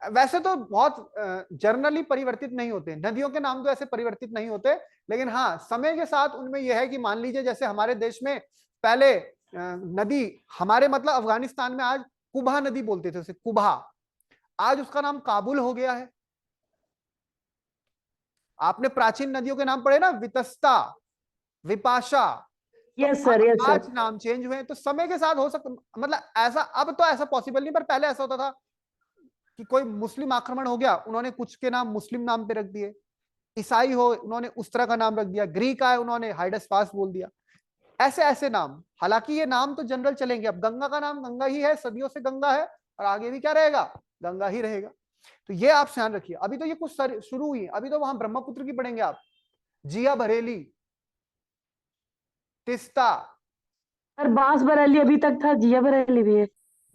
वैसे तो बहुत जर्नली परिवर्तित नहीं होते, नदियों के नाम तो ऐसे परिवर्तित नहीं होते। लेकिन हाँ, समय के साथ उनमें यह है कि मान लीजिए जैसे हमारे देश में पहले नदी, हमारे मतलब अफगानिस्तान में आज कुबा नदी बोलते थे उसे, कुबा, आज उसका नाम काबुल हो गया है। आपने प्राचीन नदियों के नाम पढ़े ना, वितस्ता, विपाशा, तो यस सर, यस आज सर। नाम चेंज हुए हैं। तो समय के साथ हो सकता, मतलब ऐसा अब तो ऐसा पॉसिबल नहीं, पर पहले ऐसा होता था कि कोई मुस्लिम आक्रमण हो गया, उन्होंने कुछ के नाम मुस्लिम नाम पे रख दिए, ईसाई हो उन्होंने उस तरह का नाम रख दिया, ग्रीक आए उन्होंने हाइडस्पास बोल दिया, ऐसे ऐसे नाम। हालांकि ये नाम तो जनरल चलेंगे, अब गंगा का नाम गंगा ही है, सदियों से गंगा है, और आगे भी क्या रहेगा? गंगा ही रहेगा। तो ये आप ध्यान रखिए। अभी तो ये कुछ शुरू हुई, अभी तो वहां ब्रह्मपुत्र की पढ़ेंगे आप, जिया बरेली, तिस्ता, सर बांस बरेली अभी तक था, जिया बरेली भी है।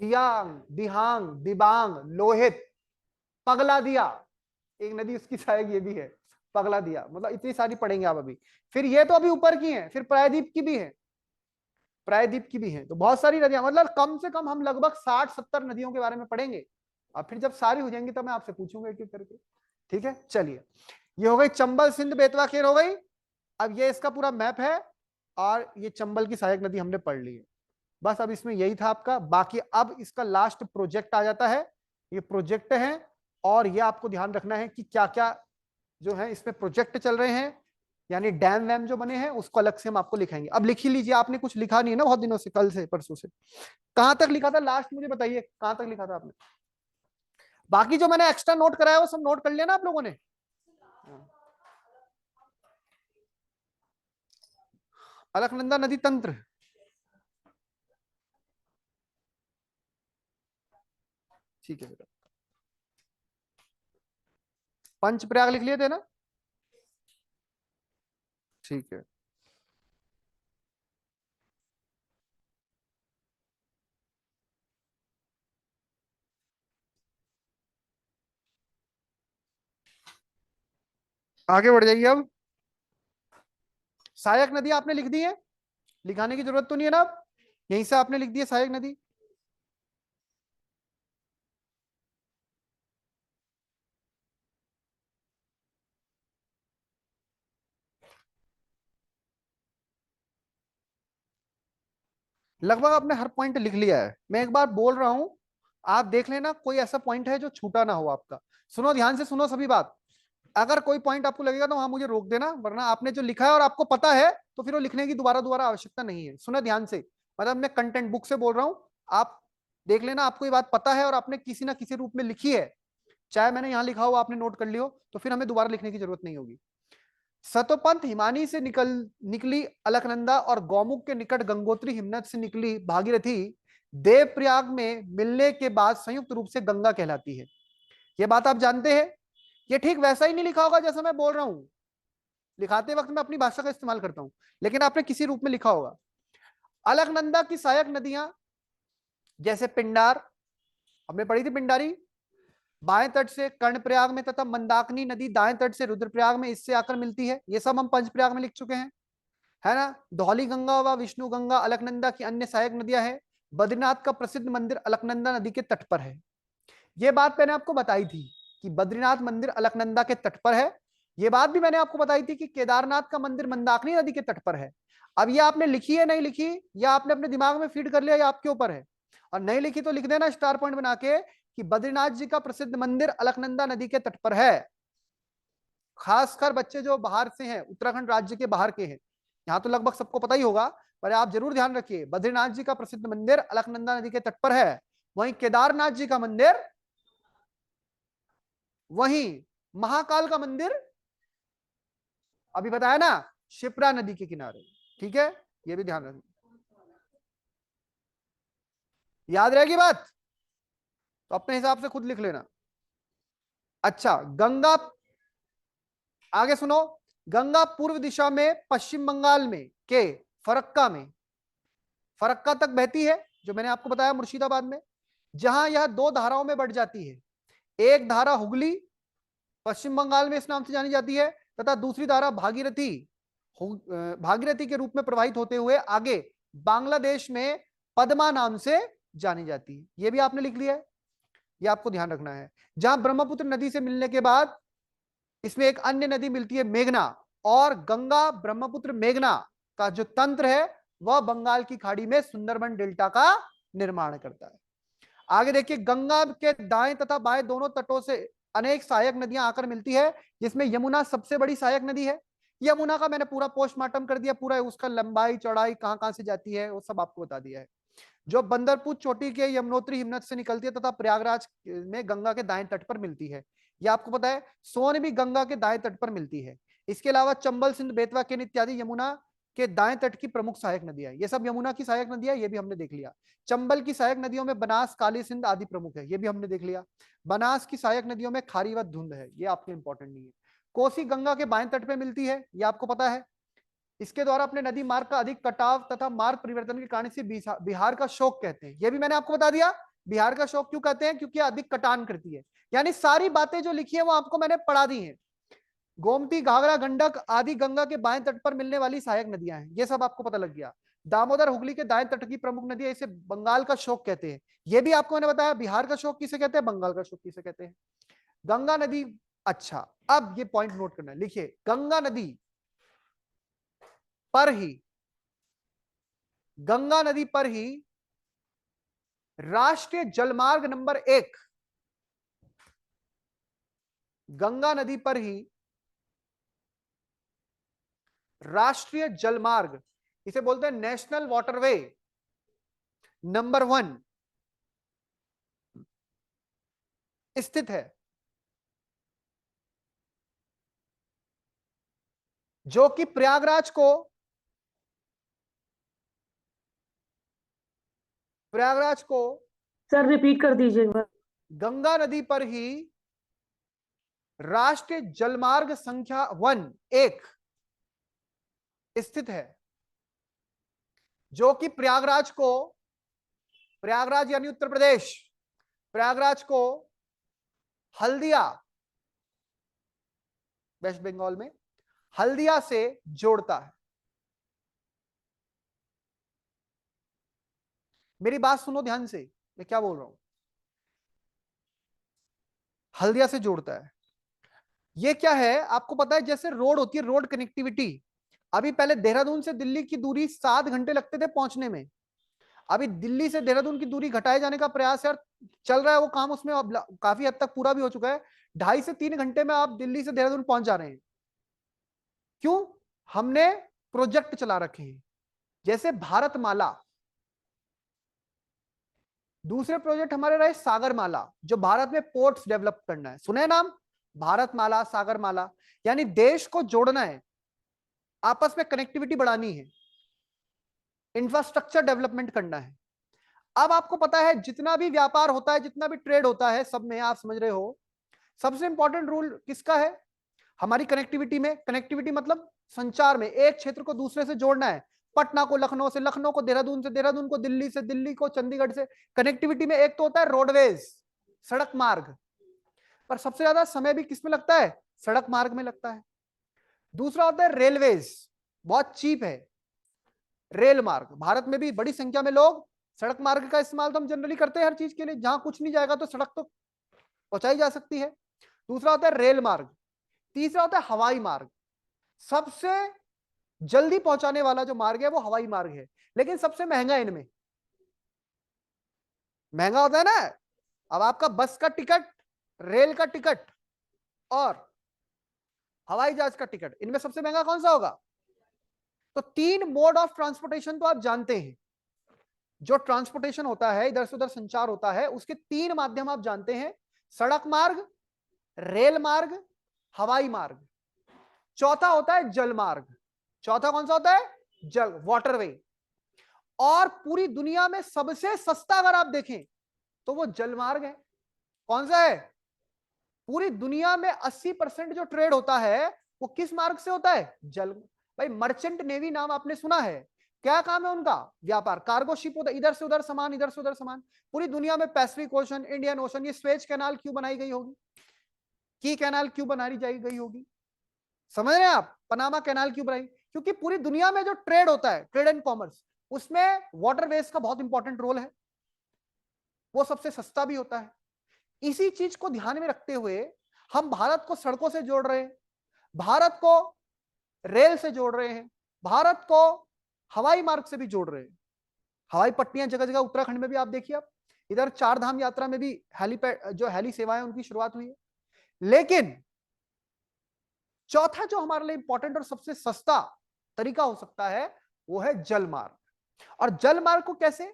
दियांग, दिहांग, दिबांग, लोहित, पगला दिया, एक नदी उसकी सहायक ये भी है, पगला दिया। मतलब इतनी सारी पढ़ेंगे आप अभी। फिर ये तो अभी ऊपर की हैं, फिर प्रायद्वीप की भी है, प्रायद्वीप की भी है। तो बहुत सारी नदियां, मतलब कम से कम हम लगभग 60-70 नदियों के बारे में पढ़ेंगे। और फिर जब सारी हो जाएंगी तब मैं आपसे पूछूंगा एक एक करके, ठीक है। चलिए, ये हो गई चंबल, सिंध, बेतवा, खेर हो गई। अब ये इसका पूरा मैप है, और ये चंबल की सहायक नदी हमने पढ़ ली है। बस अब इसमें यही था आपका, बाकी अब इसका लास्ट प्रोजेक्ट आ जाता है। ये प्रोजेक्ट है, और ये आपको ध्यान रखना है कि क्या क्या जो है इसमें प्रोजेक्ट चल रहे हैं, यानी डैम वैम जो बने हैं उसको अलग से हम आपको लिखाएंगे। अब लिख ही लीजिए, आपने कुछ लिखा नहीं है ना बहुत दिनों से, कल से परसों से। कहां तक लिखा था लास्ट, मुझे बताइए कहां तक लिखा था आपने? बाकी जो मैंने एक्स्ट्रा नोट कराया वो सब नोट कर लिया ना आप लोगों ने? अलकनंदा नदी तंत्र, ठीक है बेटा। पंचप्रयाग लिख लिए थे ना? ठीक है। आगे बढ़ जाइए अब। सहायक नदी आपने लिख दी है, लिखाने की जरूरत तो नहीं है ना? अब यहीं से आपने लिख दी है सहायक नदी। लगभग आपने हर पॉइंट लिख लिया है। मैं एक बार बोल रहा हूं, आप देख लेना कोई ऐसा पॉइंट है जो छूटा ना हो आपका। सुनो ध्यान से, सुनो सभी बात। अगर कोई पॉइंट आपको लगेगा तो वहां मुझे रोक देना, वरना आपने जो लिखा है और आपको पता है तो फिर वो लिखने की दोबारा दोबारा आवश्यकता नहीं है। सुनो ध्यान से, मतलब मैं कंटेंट बुक से बोल रहा हूं, आप देख लेना आपको ये बात पता है और आपने किसी ना किसी रूप में लिखी है, चाहे मैंने यहां लिखा हो आपने नोट कर लियो, तो फिर हमें दोबारा लिखने की जरूरत नहीं होगी। सतोपंथ हिमानी से निकली अलकनंदा और गौमुख के निकट गंगोत्री हिमनद से निकली भागीरथी देवप्रयाग में मिलने के बाद संयुक्त रूप से गंगा कहलाती है। यह बात आप जानते हैं। ये ठीक वैसा ही नहीं लिखा होगा जैसा मैं बोल रहा हूं, लिखाते वक्त मैं अपनी भाषा का इस्तेमाल करता हूं, लेकिन आपने किसी रूप में लिखा होगा। अलकनंदा की सहायक नदियां जैसे पिंडार, हमने पढ़ी थी पिंडारी, बाएं तट से कर्णप्रयाग में, तथा मंदाकिनी नदी दाएं तट से रुद्रप्रयाग में इससे आकर मिलती है। ये सब हम पंचप्रयाग में लिख चुके हैं, है ना। धौली गंगा व विष्णु गंगा अलकनंदा की अन्य सहायक नदियां हैं। बद्रीनाथ का प्रसिद्ध मंदिर अलकनंदा नदी के तट पर है। ये बात मैंने आपको बताई थी कि बद्रीनाथ मंदिर अलकनंदा के तट पर है। ये बात भी मैंने आपको बताई थी कि केदारनाथ का मंदिर मंदाकिनी नदी के तट पर है। अब ये आपने लिखी है नहीं लिखी, या आपने अपने दिमाग में फीड कर लिया, या आपके ऊपर है। और नहीं लिखी तो लिख देना स्टार पॉइंट बना के कि बद्रीनाथ जी का प्रसिद्ध मंदिर अलकनंदा नदी के तट पर है। खासकर बच्चे जो बाहर से हैं, उत्तराखंड राज्य के बाहर के हैं, यहां तो लगभग सबको पता ही होगा, पर आप जरूर ध्यान रखिए बद्रीनाथ जी का प्रसिद्ध मंदिर अलकनंदा नदी के तट पर है। वहीं केदारनाथ जी का मंदिर, वहीं महाकाल का मंदिर अभी बताया ना, शिप्रा नदी के किनारे। ठीक है, ये भी ध्यान रखना, याद रहेगी बात, तो अपने हिसाब से खुद लिख लेना। अच्छा, गंगा, आगे सुनो। गंगा पूर्व दिशा में पश्चिम बंगाल में के फरक्का में, फरक्का तक बहती है, जो मैंने आपको बताया मुर्शिदाबाद में, जहां यह दो धाराओं में बढ़ जाती है। एक धारा हुगली पश्चिम बंगाल में इस नाम से जानी जाती है, तथा दूसरी धारा भागीरथी भागीरथी के रूप में प्रवाहित होते हुए आगे बांग्लादेश में पद्मा नाम से जानी जाती है। यह भी आपने लिख लिया है, यह आपको ध्यान रखना है। जहां ब्रह्मपुत्र नदी से मिलने के बाद इसमें एक अन्य नदी मिलती है मेघना, और गंगा ब्रह्मपुत्र मेघना का जो तंत्र है वह बंगाल की खाड़ी में सुंदरबन डेल्टा का निर्माण करता है। आगे देखिए, गंगा के दाएं तथा बाएं दोनों तटों से अनेक सहायक नदियां आकर मिलती है, जिसमें यमुना सबसे बड़ी सहायक नदी है। यमुना का मैंने पूरा पोस्टमार्टम कर दिया, पूरा उसका लंबाई चौड़ाई कहां कहां से जाती है वो सब आपको बता दिया है। जो बंदरपुर चोटी के यमुनोत्री हिमनद से निकलती है तथा प्रयागराज में गंगा के दाएं तट पर मिलती है। यह आपको पता है। सोन भी गंगा के दाएं तट पर मिलती है। इसके अलावा चंबल, सिंध, बेतवा, केन इत्यादि यमुना के दाएं तट की प्रमुख सहायक नदियां, ये सब यमुना की सहायक नदियां, ये भी हमने देख लिया। चंबल की सहायक नदियों में बनास, काली सिंध आदि प्रमुख है, ये भी हमने देख लिया। बनास की सहायक नदियों में खारी व धुंध है, ये आपके इंपॉर्टेंट नहीं है। कोसी गंगा के बाएं तट पे मिलती है, ये आपको पता है। इसके द्वारा अपने नदी मार्ग का अधिक कटाव तथा मार्ग परिवर्तन के कारण से बिहार का शोक कहते हैं, ये भी मैंने आपको बता दिया। बिहार का शोक क्यों कहते हैं? क्योंकि अधिक कटान करती है। यानी सारी बातें जो लिखी है वो आपको मैंने पढ़ा दी हैं। गोमती, घाघरा, गंडक आदि गंगा के बाएं तट पर मिलने वाली सहायक नदियां हैं, ये सब आपको पता लग गया। दामोदर, हुगली के दाएं तट की प्रमुख नदियां, इसे बंगाल का शोक कहते हैं, ये भी आपको मैंने बताया। बिहार का शोक किसे कहते हैं, बंगाल का शोक किसे कहते हैं। गंगा नदी, अच्छा अब ये पॉइंट नोट करना है, लिखिए गंगा नदी पर ही, गंगा नदी पर ही राष्ट्रीय जलमार्ग नंबर 1, गंगा नदी पर ही राष्ट्रीय जलमार्ग, इसे बोलते हैं नेशनल वाटरवे नंबर 1 स्थित है, जो कि प्रयागराज को सर रिपीट कर दीजिए एक बार। गंगा नदी पर ही राष्ट्रीय जलमार्ग संख्या 1 स्थित है, जो कि प्रयागराज यानी उत्तर प्रदेश, प्रयागराज को हल्दिया, वेस्ट बंगाल में हल्दिया से जोड़ता है। मेरी बात सुनो ध्यान से, मैं क्या बोल रहा हूं। हल्दिया से जोड़ता है, ये क्या है आपको पता है? जैसे रोड होती है, रोड कनेक्टिविटी। अभी पहले देहरादून से दिल्ली की दूरी 7 घंटे लगते थे पहुंचने में, अभी दिल्ली से देहरादून की दूरी घटाए जाने का प्रयास है, चल रहा है वो काम, उसमें अब काफी हद तक पूरा भी हो चुका है। 2.5 से 3 घंटे में आप दिल्ली से देहरादून पहुंच जा रहे हैं। क्यों? हमने प्रोजेक्ट चला रखे हैं, जैसे भारतमाला। दूसरे प्रोजेक्ट हमारे रहे सागरमाला, जो भारत में पोर्ट्स डेवलप करना है, सुने नाम, भारतमाला, सागरमाला, यानी देश को जोड़ना है, आपस में कनेक्टिविटी बढ़ानी है, इंफ्रास्ट्रक्चर डेवलपमेंट करना है। अब आपको पता है जितना भी व्यापार होता है, जितना भी ट्रेड होता है, सब में आप समझ रहे हो सबसे इंपॉर्टेंट रूल किसका है? हमारी कनेक्टिविटी में। कनेक्टिविटी मतलब संचार में, एक क्षेत्र को दूसरे से जोड़ना है, पटना को लखनऊ से, लखनऊ को देहरादून से, देहरादून को दिल्ली से, दिल्ली को चंडीगढ़ से। कनेक्टिविटी में एक तो होता है रोडवेज, सड़क मार्ग, पर सबसे ज्यादा समय भी किसमें लगता है? सड़क मार्ग में लगता है। दूसरा होता है रेलवेज, बहुत चीप है रेल मार्ग। भारत में भी बड़ी संख्या में लोग सड़क मार्ग का इस्तेमाल तो हम जनरली करते हैं हर चीज के लिए, जहां कुछ नहीं जाएगा तो सड़क तो पहुंचाई जा सकती है। दूसरा होता है रेल मार्ग। तीसरा होता है हवाई मार्ग। सबसे जल्दी पहुंचाने वाला जो मार्ग है वो हवाई मार्ग है, लेकिन सबसे महंगा इनमें। महंगा होता है ना, अब आपका बस का टिकट, रेल का टिकट और हवाई जहाज का टिकट, इनमें सबसे महंगा कौन सा होगा? तो 3 मोड ऑफ ट्रांसपोर्टेशन तो आप जानते हैं, जो ट्रांसपोर्टेशन होता है, इधर से उधर संचार होता है, उसके 3 माध्यम आप जानते हैं, सड़क मार्ग, रेल मार्ग, हवाई मार्ग। चौथा होता है जल मार्ग। चौथा कौन सा होता है? जल, वाटरवे। और पूरी दुनिया में सबसे सस्ता अगर आप देखें तो वो जल मार्ग है। कौन सा है? पूरी दुनिया में 80% जो ट्रेड होता है वो किस मार्ग से होता है? जल। भाई मर्चेंट नेवी नाम आपने सुना है, क्या काम है उनका? व्यापार, कार्गो शिप होता है, इधर से उधर सामान, इधर से उधर सामान। पूरी दुनिया में पैसिफिक ओशन, इंडियन ओशन, ये स्वेज कैनाल क्यों बनाई गई होगी? की कैनाल क्यों बनाई गई होगी? समझ रहे हैं आप? पनामा कैनाल क्यों बनाई? क्योंकि पूरी दुनिया में जो ट्रेड होता है, ट्रेड एंड कॉमर्स, उसमें वाटरवेज का बहुत इंपॉर्टेंट रोल है, वो सबसे सस्ता भी होता है। इसी चीज को ध्यान में रखते हुए हम भारत को सड़कों से जोड़ रहे हैं, भारत को रेल से जोड़ रहे हैं, भारत को हवाई मार्ग से भी जोड़ रहे हैं। हवाई पट्टियां जगह जगह, उत्तराखंड में भी आप देखिए, आप इधर 4 धाम यात्रा में भी हेलीपैड, जो हेली सेवाएं, उनकी शुरुआत हुई है। लेकिन चौथा जो हमारे लिए इंपॉर्टेंट और सबसे सस्ता तरीका हो सकता है वो है जल मार्ग। और जल मार्ग को कैसे?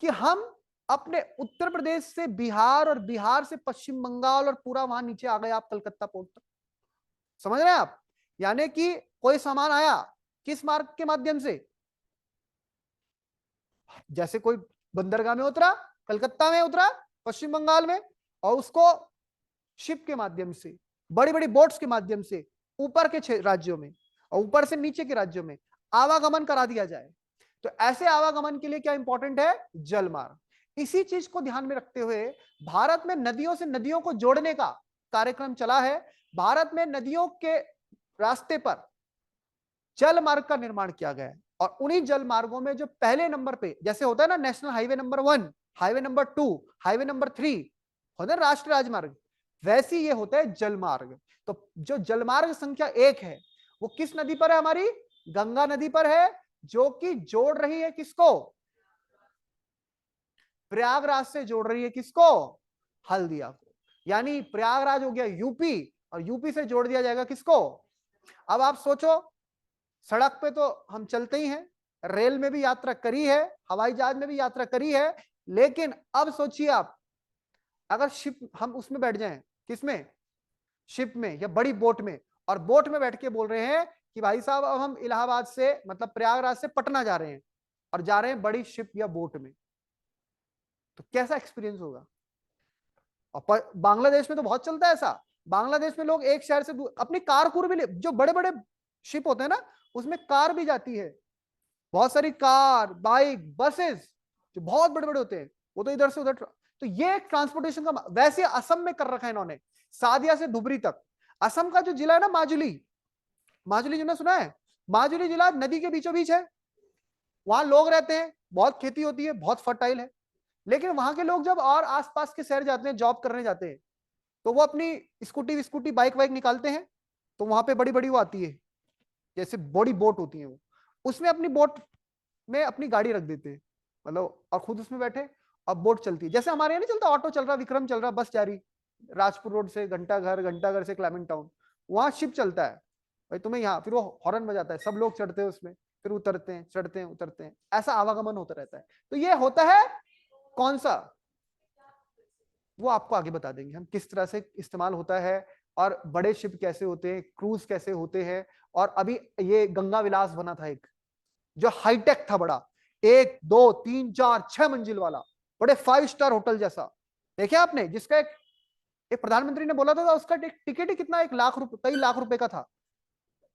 कि हम अपने उत्तर प्रदेश से बिहार और बिहार से पश्चिम बंगाल और पूरा वहां नीचे आ गए आप कलकत्ता पोर्ट तक। समझ रहे हैं आप? यानी कि कोई सामान आया किस मार्ग के माध्यम से? जैसे कोई बंदरगाह में उतरा, कलकत्ता में उतरा पश्चिम बंगाल में, और उसको शिप के माध्यम से, बड़ी बड़ी बोट्स के माध्यम से ऊपर के राज्यों में और ऊपर से नीचे के राज्यों में आवागमन करा दिया जाए। तो ऐसे आवागमन के लिए क्या इंपॉर्टेंट है? जल मार्ग। इसी चीज को ध्यान में रखते हुए भारत में नदियों से नदियों को जोड़ने का कार्यक्रम चला है। भारत में नदियों के रास्ते पर जल मार्ग का निर्माण किया गया है, और उन्हीं जल मार्गों में जो पहले नंबर पे, जैसे होता है ना national highway number 1, highway number 2, highway number 3, होता है राष्ट्रीय राजमार्ग, वैसे ये होता है जल मार्ग। तो जो जल मार्ग संख्या 1 है वो किस नदी पर है? हमारी गंगा नदी पर है, जो कि जोड़ रही है किसको? प्रयागराज से जोड़ रही है किसको? हल्दिया को। यानी प्रयागराज हो गया यूपी, और यूपी से जोड़ दिया जाएगा किसको? अब आप सोचो, सड़क पे तो हम चलते ही हैं, रेल में भी यात्रा करी है, हवाई जहाज में भी यात्रा करी है, लेकिन अब सोचिए आप, अगर शिप, हम उसमें बैठ जाएं, किसमें? शिप में या बड़ी बोट में, और बोट में बैठ के बोल रहे हैं कि भाई साहब अब हम इलाहाबाद से, मतलब प्रयागराज से पटना जा रहे हैं, और जा रहे हैं बड़ी शिप या बोट में, तो कैसा एक्सपीरियंस होगा? और बांग्लादेश में तो बहुत चलता है ऐसा। बांग्लादेश में लोग एक शहर से अपनी कार कुर भी जो बड़े बड़े शिप होते हैं ना, उसमें कार भी जाती है, बहुत सारी कार, बाइक, बसेस जो बहुत बड़े बड़े होते हैं, वो तो इधर से उधर। तो ये एक ट्रांसपोर्टेशन का, वैसे असम में कर रखा है इन्होंने, सादिया से धुबरी तक। असम का जो जिला है ना, माजुली, माजुली जिला सुना है? माजुली जिला नदी के बीचों बीच है, वहां लोग रहते हैं, बहुत खेती होती है, बहुत फर्टाइल है। लेकिन वहां के लोग जब और आसपास के शहर जाते हैं, जॉब करने जाते हैं, तो वो अपनी स्कूटी स्कूटी बाइक वाइक निकालते हैं, तो वहां पे बड़ी बड़ी वो आती है, जैसे बड़ी बोट होती है, वो उसमें अपनी बोट में अपनी गाड़ी रख देते हैं, मतलब, और खुद उसमें बैठे, अब बोट चलती है। जैसे हमारे यहाँ नहीं चलता, ऑटो चल रहा, विक्रम चल रहा, बस जा रही राजपुर रोड से घंटा घर से क्लाइमेंट टाउन, वहां शिप चलता है भाई तुम्हें यहाँ, फिर वो हॉर्न बजाता है, सब लोग चढ़ते हैं उसमें, फिर उतरते हैं, चढ़ते हैं, उतरते हैं, ऐसा आवागमन होता रहता है। तो ये होता है कौन सा, वो आपको आगे बता देंगे हम किस तरह से इस्तेमाल होता है, और बड़े शिप कैसे होते हैं, क्रूज कैसे होते हैं। और अभी ये गंगा विलास बना था एक, जो हाईटेक था, बड़ा 1 2 3 4 6 मंजिल वाला, बड़े 5 स्टार होटल जैसा, देखे आपने, जिसका एक प्रधानमंत्री ने बोला था उसका टिकट ही कितना, 1 लाख रुपए, कई लाख रुपए का था।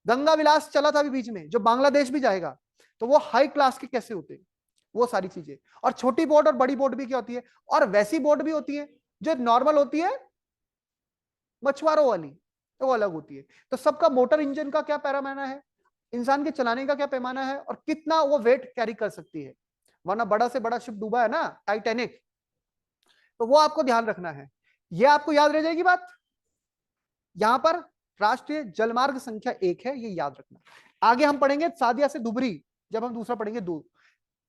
गंगा विलास चला था अभी बीच में, जो बांग्लादेश भी जाएगा। तो वो हाई क्लास के कैसे होते हैं, वो सारी चीजें। और छोटी बोट और बड़ी बोट भी क्या होती है, और वैसी बोट भी होती है जो नॉर्मल होती है मछुआरों वाली, तो वो अलग होती है। तो सबका मोटर इंजन का क्या पैमाना है, इंसान के चलाने का क्या पैमाना है, और कितना वो वेट कैरी कर सकती है। वरना बड़ा से बड़ा शिप डूबा है ना, टाइटैनिक, तो वो आपको ध्यान रखना है। ये आपको याद रह जाएगी बात। यहां पर राष्ट्रीय जलमार्ग संख्या 1 है, ये याद रखना। आगे हम पढ़ेंगे सादिया से दुबरी, जब हम दूसरा पढ़ेंगे दूर।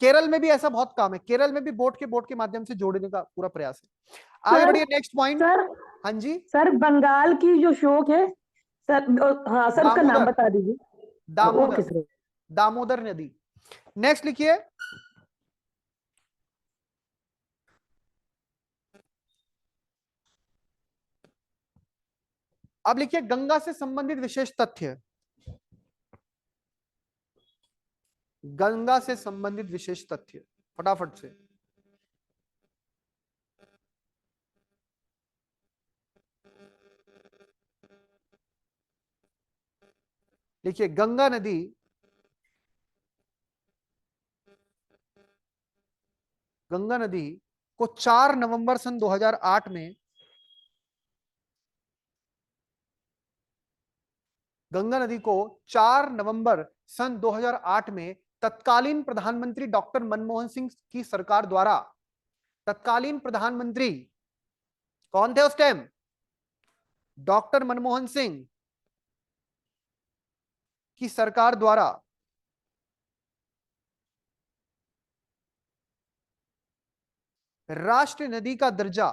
केरल में भी ऐसा बहुत काम है, केरल में भी बोट के माध्यम से जोड़ने का पूरा प्रयास है। आगे सर बढ़िए, नेक्स्ट पॉइंट। सर हाँ जी, सर बंगाल की जो शोक है सर, हाँ सर उसका नाम दामोदर, बता दीजिए। Okay Damodar, sir. दामोदर नदी। नेक्स्ट लिखिए, अब लिखिए गंगा से संबंधित विशेष तथ्य, गंगा से संबंधित विशेष तथ्य, फटाफट से। लिखिए गंगा नदी गंगा नदी को 4 नवंबर सन 2008 में, गंगा नदी को 4 नवंबर सन 2008 में तत्कालीन प्रधानमंत्री डॉक्टर मनमोहन सिंह की सरकार द्वारा, तत्कालीन प्रधानमंत्री कौन थे उस टाइम, डॉक्टर मनमोहन सिंह की सरकार द्वारा राष्ट्रीय नदी का दर्जा,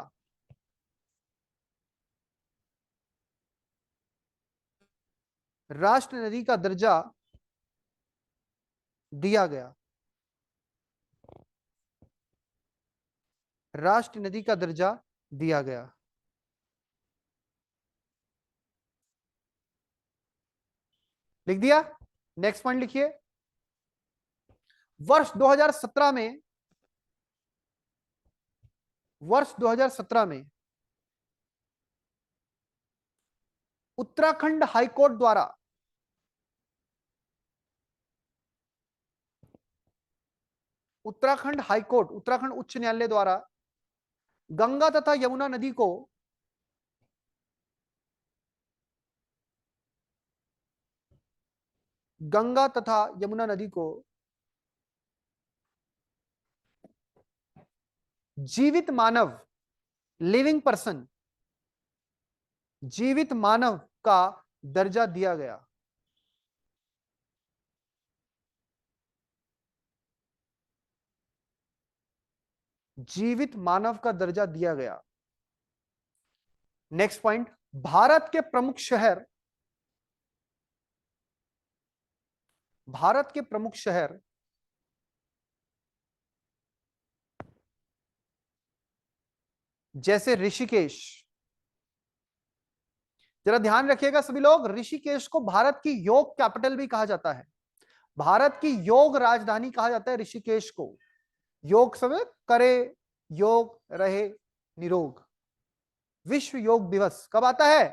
राष्ट्रीय नदी का दर्जा दिया गया, राष्ट्रीय नदी का दर्जा दिया गया। लिख दिया। नेक्स्ट पॉइंट लिखिए, वर्ष 2017 में, वर्ष 2017 में उत्तराखंड हाईकोर्ट द्वारा, उत्तराखंड हाईकोर्ट, उत्तराखंड उच्च न्यायालय द्वारा गंगा तथा यमुना नदी को, गंगा तथा यमुना नदी को जीवित मानव, लिविंग पर्सन, जीवित मानव का दर्जा दिया गया। जीवित मानव का दर्जा दिया गया। नेक्स्ट पॉइंट, भारत के प्रमुख शहर, भारत के प्रमुख शहर जैसे ऋषिकेश, जरा ध्यान रखिएगा सभी लोग, ऋषिकेश को भारत की योग कैपिटल भी कहा जाता है, भारत की योग राजधानी कहा जाता है ऋषिकेश को। योग समय करे, योग रहे निरोग। विश्व योग दिवस कब आता है,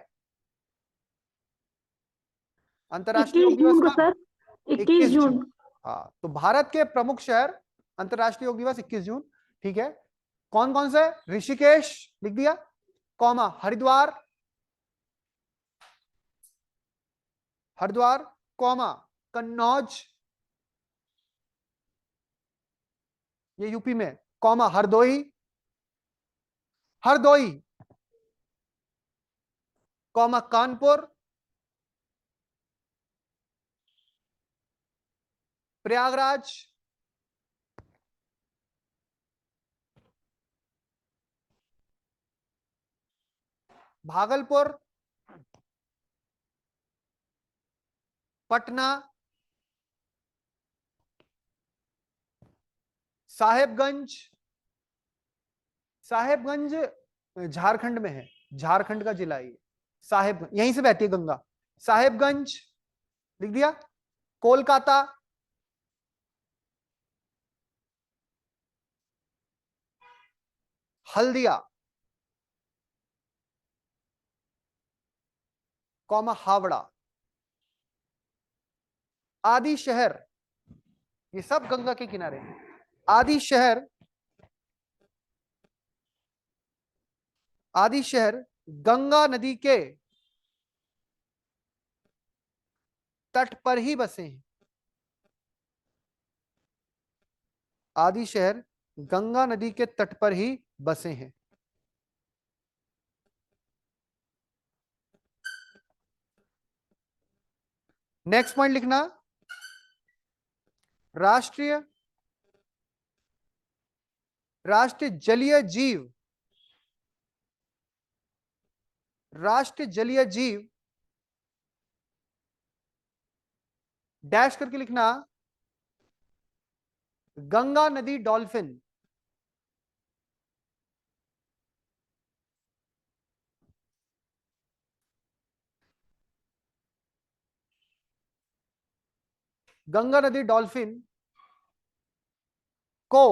अंतरराष्ट्रीय योग 21 दिवस जून को कब, सर, 21 21 जून। जून। हाँ, तो भारत के प्रमुख शहर, अंतरराष्ट्रीय योग दिवस 21 जून, ठीक है। कौन कौन से, ऋषिकेश लिख दिया, कौमा हरिद्वार, हरिद्वार, कौमा कन्नौज, ये यूपी में, कौमा हरदोई, हरदोई, कौमा कानपुर, प्रयागराज, भागलपुर, पटना, साहेबगंज। साहेबगंज झारखंड में है, झारखंड का जिला है ये। साहेब, यहीं से बहती है गंगा। साहेबगंज लिख दिया। कोलकाता, हल्दिया, कौमा हावड़ा, आदि शहर, ये सब गंगा के किनारे हैं। आदि शहर, आदि शहर गंगा नदी के तट पर ही बसे हैं। आदि शहर गंगा नदी के तट पर ही बसे हैं। नेक्स्ट पॉइंट लिखना, राष्ट्रीय राष्ट्रीय जलीय जीव, राष्ट्रीय जलीय जीव डैश करके लिखना, गंगा नदी डॉल्फिन। गंगा नदी डॉल्फिन को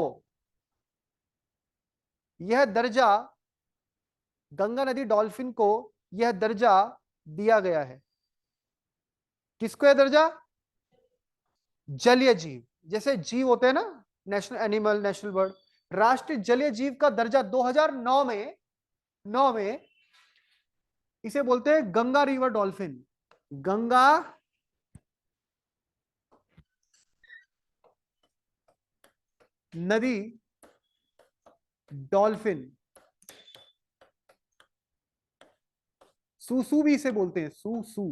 यह दर्जा, गंगा नदी डॉल्फिन को यह दर्जा दिया गया है। किसको यह दर्जा? जलीय जीव। जैसे जीव होते हैं ना, नेशनल एनिमल, नेशनल बर्ड, राष्ट्रीय जलीय जीव का दर्जा 2009 में इसे बोलते हैं गंगा रिवर डॉल्फिन। गंगा नदी डॉल्फिन, सूसू भी इसे बोलते हैं, सूसू।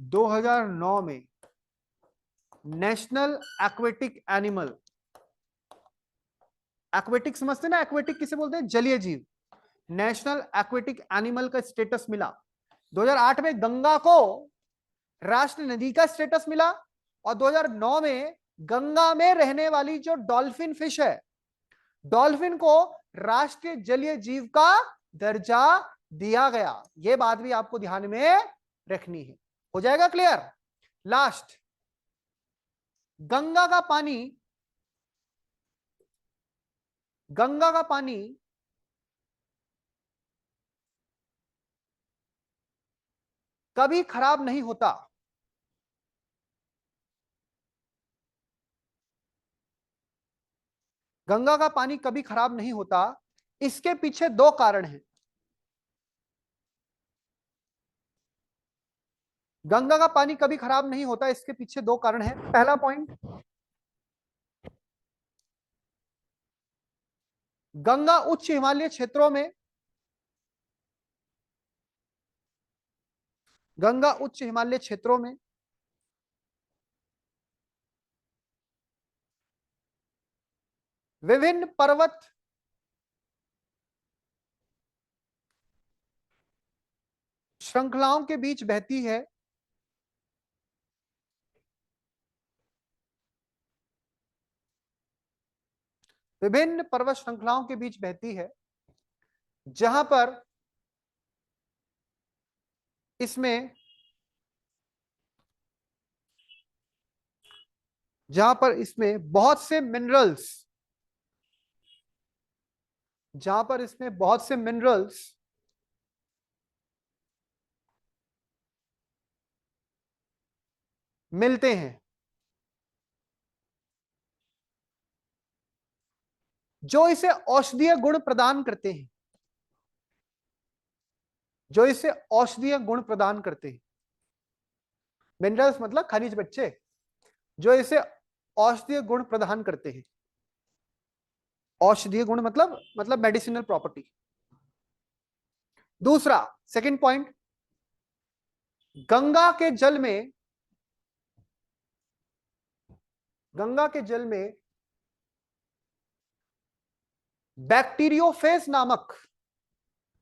2009 में नेशनल एक्वेटिक एनिमल, एक्वेटिक समझते ना, एक्वेटिक किसे बोलते हैं? जलीय जीव। नेशनल एक्वेटिक एनिमल का स्टेटस मिला। 2008 में गंगा को राष्ट्रीय नदी का स्टेटस मिला, और 2009 में गंगा में रहने वाली जो डॉल्फिन फिश है, डॉल्फिन को राष्ट्रीय जलीय जीव का दर्जा दिया गया। यह बात भी आपको ध्यान में रखनी है। हो जाएगा क्लियर? लास्ट, गंगा का पानी, गंगा का पानी कभी खराब नहीं होता। गंगा का पानी कभी खराब नहीं होता। इसके पीछे दो कारण हैं। गंगा का पानी कभी खराब नहीं होता, इसके पीछे दो कारण हैं। पहला पॉइंट, गंगा उच्च हिमालय क्षेत्रों में, गंगा उच्च हिमालय क्षेत्रों में विभिन्न पर्वत श्रृंखलाओं के बीच बहती है। विभिन्न पर्वत श्रृंखलाओं के बीच बहती है, जहां पर इसमें बहुत से मिनरल्स, जहां पर इसमें बहुत से मिनरल्स मिलते हैं, जो इसे औषधीय गुण प्रदान करते हैं, जो इसे औषधीय गुण प्रदान करते हैं। मिनरल्स मतलब खनिज बच्चे, जो इसे औषधीय गुण प्रदान करते हैं। औषधीय गुण मतलब मेडिसिनल प्रॉपर्टी। दूसरा, सेकंड पॉइंट, गंगा के जल में, गंगा के जल में बैक्टीरियोफेज नामक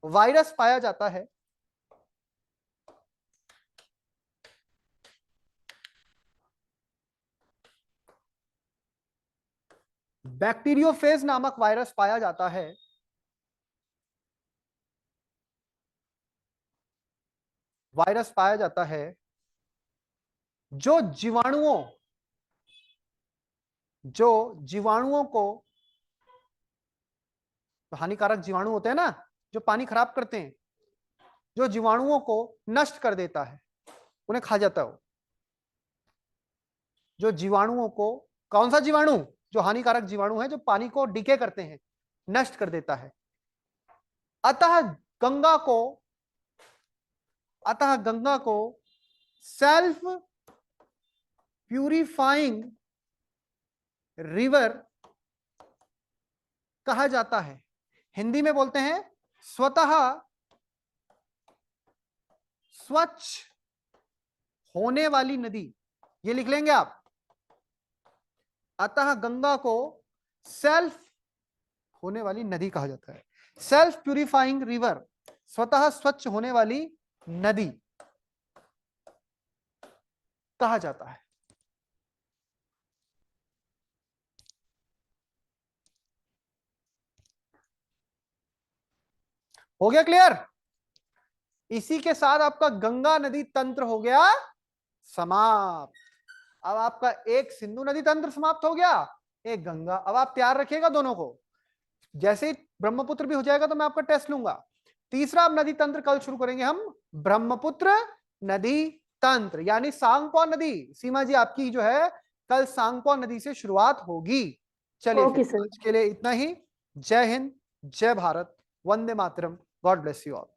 वायरस पाया जाता है? बैक्टीरियोफेज नामक वायरस पाया जाता है। वायरस पाया जाता है जो जीवाणुओं को, तो हानिकारक जीवाणु होते हैं ना जो पानी खराब करते हैं, जो जीवाणुओं को नष्ट कर देता है, उन्हें खा जाता है वो। जो जीवाणुओं को, कौन सा जीवाणु? जो हानिकारक जीवाणु है, जो पानी को डिके करते हैं, नष्ट कर देता है। अतः गंगा को सेल्फ प्यूरिफाइंग रिवर कहा जाता है। हिंदी में बोलते हैं स्वतः स्वच्छ होने वाली नदी। ये लिख लेंगे आप। अतः गंगा को सेल्फ होने वाली नदी कहा जाता है। सेल्फ प्यूरिफाइंग रिवर, स्वतः स्वच्छ होने वाली नदी कहा जाता है। हो गया क्लियर? इसी के साथ आपका गंगा नदी तंत्र हो गया समाप्त। अब आपका एक सिंधु नदी तंत्र समाप्त हो गया, एक गंगा। अब आप तैयार रखिएगा दोनों को। जैसे ही ब्रह्मपुत्र भी हो जाएगा तो मैं आपका टेस्ट लूंगा। तीसरा नदी तंत्र कल शुरू करेंगे हम, ब्रह्मपुत्र नदी तंत्र, यानी सांगपो नदी। सीमा जी आपकी जो है कल सांगपो नदी से शुरुआत होगी। चलिए ओके फिर सर। आज के लिए इतना ही। जय हिंद, जय Bharat, Vande Mataram, God bless you all.